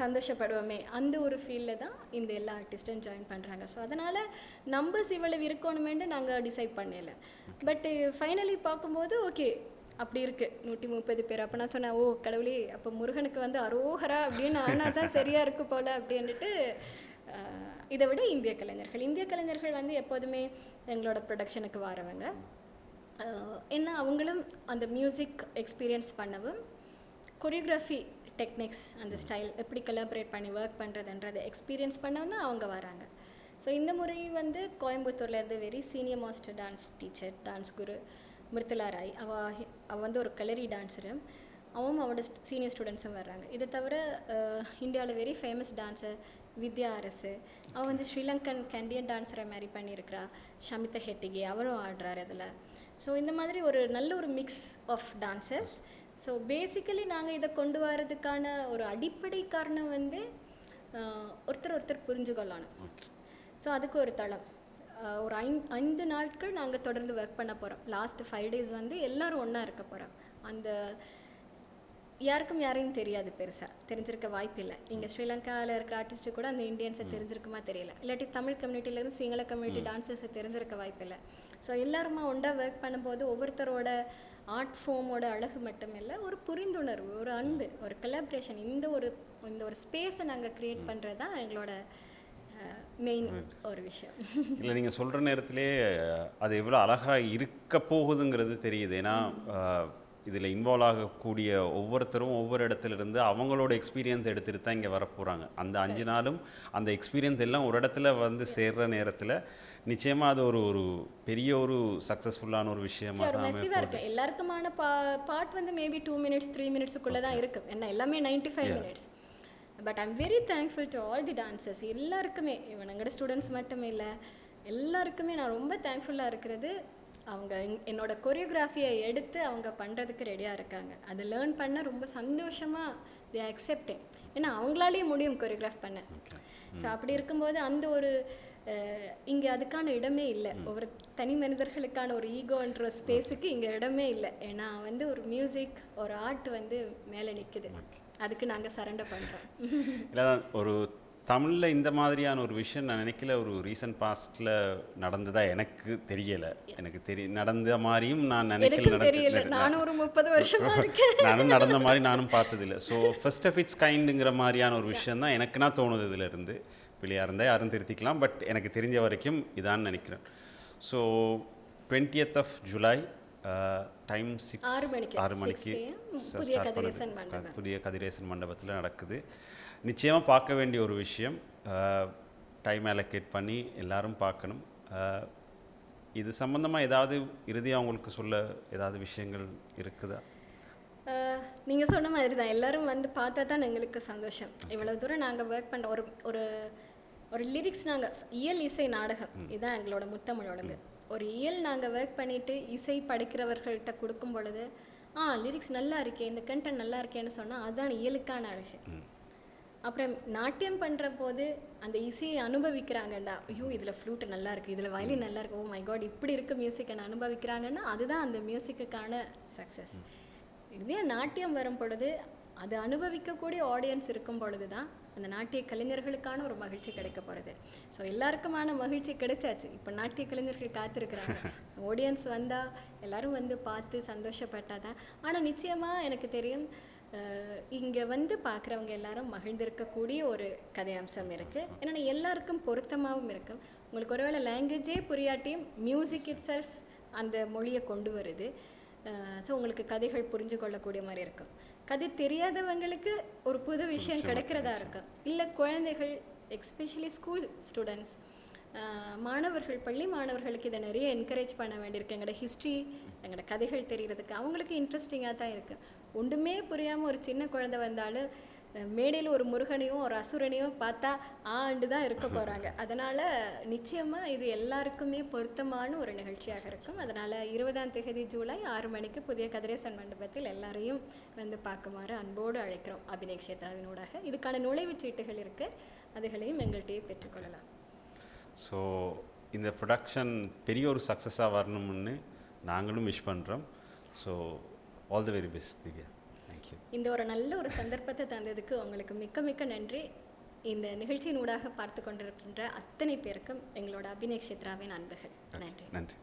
சந்தோஷப்படுவோமே, அந்த ஒரு ஃபீல்டில் தான் இந்த எல்லா ஆர்டிஸ்ட்டும் ஜாயின் பண்ணுறாங்க. ஸோ அதனால் நம்பர்ஸ் இவ்வளவு இருக்கணுமேட்டு நாங்கள் டிசைட் பண்ணல. பட்டு ஃபைனலி பார்க்கும்போது ஓகே அப்படி இருக்குது 130 பேர். அப்போ நான் சொன்னேன், ஓ கடவுளே, அப்போ முருகனுக்கு வந்து அரோகரா அப்படின்னு ஆனால் தான் சரியாக இருக்கு போல் அப்படின்ட்டு. இதை விட இந்திய கலைஞர்கள் வந்து எப்போதுமே எங்களோட ப்ரொடக்ஷனுக்கு வரவங்க. ஏன்னா அவங்களும் அந்த மியூசிக் எக்ஸ்பீரியன்ஸ் பண்ணவும், கொரியோகிராஃபி டெக்னிக்ஸ், அந்த ஸ்டைல் எப்படி கொலாபரேட் பண்ணி ஒர்க் பண்ணுறதுன்றதை எக்ஸ்பீரியன்ஸ் பண்ணவும் தான் அவங்க வராங்க. ஸோ இந்த முறை வந்து கோயம்புத்தூர்லேருந்து very senior master dance teacher, dance guru Mirudhula Rai, அவள் வந்து ஒரு கலரி டான்ஸரு, அவன் அவளோட சீனியர் ஸ்டூடெண்ட்ஸும் வர்றாங்க. இதை தவிர இந்தியாவில் வெரி ஃபேமஸ் டான்ஸர் வித்யா அரசு, அவள் வந்து ஸ்ரீலங்கன் கேண்டியன் டான்ஸரை மாதிரி பண்ணியிருக்கிறா. ஷமிதா ஹெட்டிகே அவரும் ஆடுறாரு அதில். ஸோ இந்த மாதிரி ஒரு நல்ல ஒரு mix of dancers. So basically நாங்கள் இதை கொண்டு வரதுக்கான ஒரு அடிப்படை காரணம் வந்து ஒருத்தர் புரிஞ்சுக்கொள்ளணும். ஸோ அதுக்கு ஒரு தளம். ஒரு 5 நாட்கள் நாங்கள் தொடர்ந்து ஒர்க் பண்ண போகிறோம். லாஸ்ட் 5 டேஸ் வந்து எல்லோரும் ஒன்றா இருக்க போகிறோம். அந்த யாரையும் தெரியாது, பெருசாக தெரிஞ்சிருக்க வாய்ப்பு இல்லை. இங்கே ஸ்ரீலங்காவில் இருக்கிற ஆர்டிஸ்ட்டு கூட அந்த இந்தியன்ஸை தெரிஞ்சிருக்குமா தெரியல, இல்லாட்டி தமிழ் கம்யூனிட்டிலேருந்து சிங்கள கம்யூனிட்டி டான்ஸர்ஸை தெரிஞ்சிருக்க வாய்ப்பு இல்லை. ஸோ எல்லாருமா ஒன்றா ஒர்க் பண்ணும்போது ஒவ்வொருத்தரோட ஆர்ட் ஃபார்மோட அழகு மட்டும் இல்லை, ஒரு புரிந்துணர்வு, ஒரு அன்பு, ஒரு கொலாபரேஷன், இந்த ஒரு ஸ்பேஸை நாங்கள் க்ரியேட் பண்ணுறது தான் எங்களோட மெயின் ஒரு விஷயம். இல்லை, நீங்கள் சொல்கிற நேரத்திலே அது எவ்வளோ அழகாக இருக்க போகுதுங்கிறது தெரியுது. ஏன்னா இதில் இன்வால்வ் ஆகக்கூடிய ஒவ்வொருத்தரும் ஒவ்வொரு இடத்துலேருந்து அவங்களோட எக்ஸ்பீரியன்ஸ் எடுத்துகிட்டு தான் இங்கே வரப்போகிறாங்க. அந்த 5 நாளும் அந்த எக்ஸ்பீரியன்ஸ் எல்லாம் ஒரு இடத்துல வந்து சேர்கிற நேரத்தில் நிச்சயமாக அது ஒரு பெரிய ஒரு சக்ஸஸ்ஃபுல்லான ஒரு விஷயமா தான் இருக்குது. எல்லாருக்குமான பார்ட் வந்து மேபி 2 மினிட்ஸ் 3 மினிட்ஸுக்குள்ளே தான் இருக்குது. ஏன்னா எல்லாமே 95 minutes. But I'm very thankful to all the dancers. எல்லாருக்குமே, இவனங்களோட ஸ்டூடெண்ட்ஸ் மட்டும் இல்லை, எல்லாருக்குமே நான் ரொம்ப தேங்க்ஃபுல்லாக இருக்கிறது. அவங்க என்னோட கொரியோகிராஃபியை எடுத்து அவங்க பண்ணுறதுக்கு ரெடியாக இருக்காங்க. அதை லேர்ன் பண்ண ரொம்ப சந்தோஷமாக தே அக்செப்டிங். ஏன்னா அவங்களாலேயே முடியும் கொரியோகிராஃப் பண்ண. ஸோ அப்படி இருக்கும்போது அந்த ஒரு இங்கே அதுக்கான இடமே இல்லை. ஒவ்வொரு தனி மனிதர்களுக்கான ஒரு ஈகோன்ற ஸ்பேஸுக்கு இங்கே இடமே இல்லை. ஏன்னா வந்து ஒரு மியூசிக், ஒரு ஆர்ட் வந்து மேலே நிற்குது. அதுக்கு நாங்கள் சரண்டர் பண்ணுறோம். இல்லை, ஒரு தமிழில் இந்த மாதிரியான ஒரு விஷயம் நான் நினைக்கல. ஒரு ரீசன்ட் பாஸ்டில் நடந்ததா எனக்கு தெரியலை. எனக்கு நடந்த மாதிரியும் நான் நினைக்கல. நானும் ஒரு 30 வருஷமா இருக்கேன், நானும் நடந்த மாதிரி நானும் பார்த்ததில்லை. ஸோ ஃபர்ஸ்ட் ஆஃப் இட்ஸ் கைண்டுங்கிற மாதிரியான ஒரு விஷயம் தான் எனக்கு நான் தோணுது. இதிலிருந்து பிள்ளையாக இருந்தால் யாரும் திருத்திக்கலாம், பட் எனக்கு தெரிஞ்ச வரைக்கும் இதான்னு நினைக்கிறேன். ஸோ 20th ஜூலை டைம் 6 மணிக்கு புதிய கதிரேசன் மண்டபத்தில் நடக்குது. நிச்சயமாக பார்க்க வேண்டிய ஒரு விஷயம். டைம் அலோகேட் பண்ணி எல்லாரும் பார்க்கணும். இது சம்மந்தமாக ஏதாவது இறுதியாக உங்களுக்கு சொல்ல ஏதாவது விஷயங்கள் இருக்குதா? நீங்கள் சொன்ன மாதிரி தான், எல்லோரும் வந்து பார்த்தா தான் எங்களுக்கு சந்தோஷம். இவ்வளோ தூரம் நாங்கள் ஒர்க் பண்ணுற ஒரு லிரிக்ஸ், நாங்கள் இயல் இசை நாடகம், இதுதான் எங்களோட முத்தமிழோடது. ஒரு இயல் நாங்கள் ஒர்க் பண்ணிவிட்டு இசை படிக்கிறவர்கள்ட்ட கொடுக்கும் பொழுது லிரிக்ஸ் நல்லா இருக்கே, இந்த கண்டென்ட் நல்லா இருக்கேன்னு சொன்னால் அதுதான் இயலுக்கான அழகு. அப்புறம் நாட்டியம் பண்ணுற போது அந்த இசையை அனுபவிக்கிறாங்கண்டா, ஐயோ இதில் ஃப்ளூட்டு நல்லா இருக்குது, இதில் வயலின் நல்லா இருக்குது, ஓ மை காட் இப்படி இருக்க மியூசிக்கை அனுபவிக்கிறாங்கன்னா அதுதான் அந்த மியூசிக்குக்கான சக்ஸஸ். இதே நாட்டியம் வரும் பொழுது அது அனுபவிக்கக்கூடிய ஆடியன்ஸ் இருக்கும் பொழுது தான் அந்த நாட்டிய கலைஞர்களுக்கான ஒரு மகிழ்ச்சி கிடைக்க போகிறது. ஸோ எல்லாருக்குமான மகிழ்ச்சி கிடைச்சாச்சு. இப்போ நாட்டிய கலைஞர்கள் காத்திருக்கிறாங்க. ஆடியன்ஸ் வந்தால் எல்லோரும் வந்து பார்த்து சந்தோஷப்பட்டால் தான். ஆனால் நிச்சயமாக எனக்கு தெரியும், இங்கே வந்து பார்க்குறவங்க எல்லாரும் மகிழ்ந்திருக்கக்கூடிய ஒரு கதை அம்சம் இருக்குது. ஏன்னா எல்லாருக்கும் பொருத்தமாகவும் இருக்கும். உங்களுக்கு ஒருவேளை லாங்குவேஜே புரியாட்டியும் மியூசிக் இட் செல்ஃப் அந்த மொழியை கொண்டு வருது. ஸோ உங்களுக்கு கதைகள் புரிஞ்சு கொள்ளக்கூடிய மாதிரி இருக்கும். கதை தெரியாதவங்களுக்கு ஒரு புது விஷயம் கிடைக்கிறதா இருக்கும். இல்லை குழந்தைகள், எஸ்பெஷலி ஸ்கூல் ஸ்டூடெண்ட்ஸ், மாணவர்கள், பள்ளி மாணவர்களுக்கு இதை நிறைய என்கரேஜ் பண்ண வேண்டியிருக்கு. எங்களோட ஹிஸ்ட்ரி, எங்களோட கதைகள் தெரிகிறதுக்கு அவங்களுக்கு இன்ட்ரெஸ்டிங்காக தான் இருக்குது. ஒன்றுமே புரியாமல் ஒரு சின்ன குழந்தை வந்தாலும் மேடையில் ஒரு முருகனையும் ஒரு அசுரனையும் பார்த்தா ஆண்டு தான் இருக்க போகிறாங்க. அதனால் நிச்சயமாக இது எல்லாருக்குமே பொருத்தமான ஒரு நிகழ்ச்சியாக இருக்கும். அதனால் 20ஆம் தேதி ஜூலை 6 மணிக்கு புதிய கதிரேசன் மண்டபத்தில் எல்லாரையும் வந்து பார்க்குமாறு அன்போடு அழைக்கிறோம் அபிநய க்ஷேத்ராவினூடாக. இதுக்கான நுழைவுச் சீட்டுகள் இருக்குது, அதுகளையும் எங்கள்கிட்டயே பெற்றுக்கொள்ளலாம். ஸோ இந்த ப்ரொடக்ஷன் பெரிய ஒரு சக்ஸஸாக வரணும்னு நாங்களும் விஷ் பண்ணுறோம். So all the very best Divya. Thank you. இந்த ஒரு நல்ல ஒரு சந்தர்ப்பத்தை தந்ததுக்கு உங்களுக்கு மிக்க மிக்க நன்றி. இந்த நிகழ்ச்சியின் ஊடாக பார்த்து கொண்டிருக்கின்ற அத்தனை பேருக்கும் எங்களோட அபிநய க்ஷேத்ராவின் அன்புகள். நன்றி. நன்றி.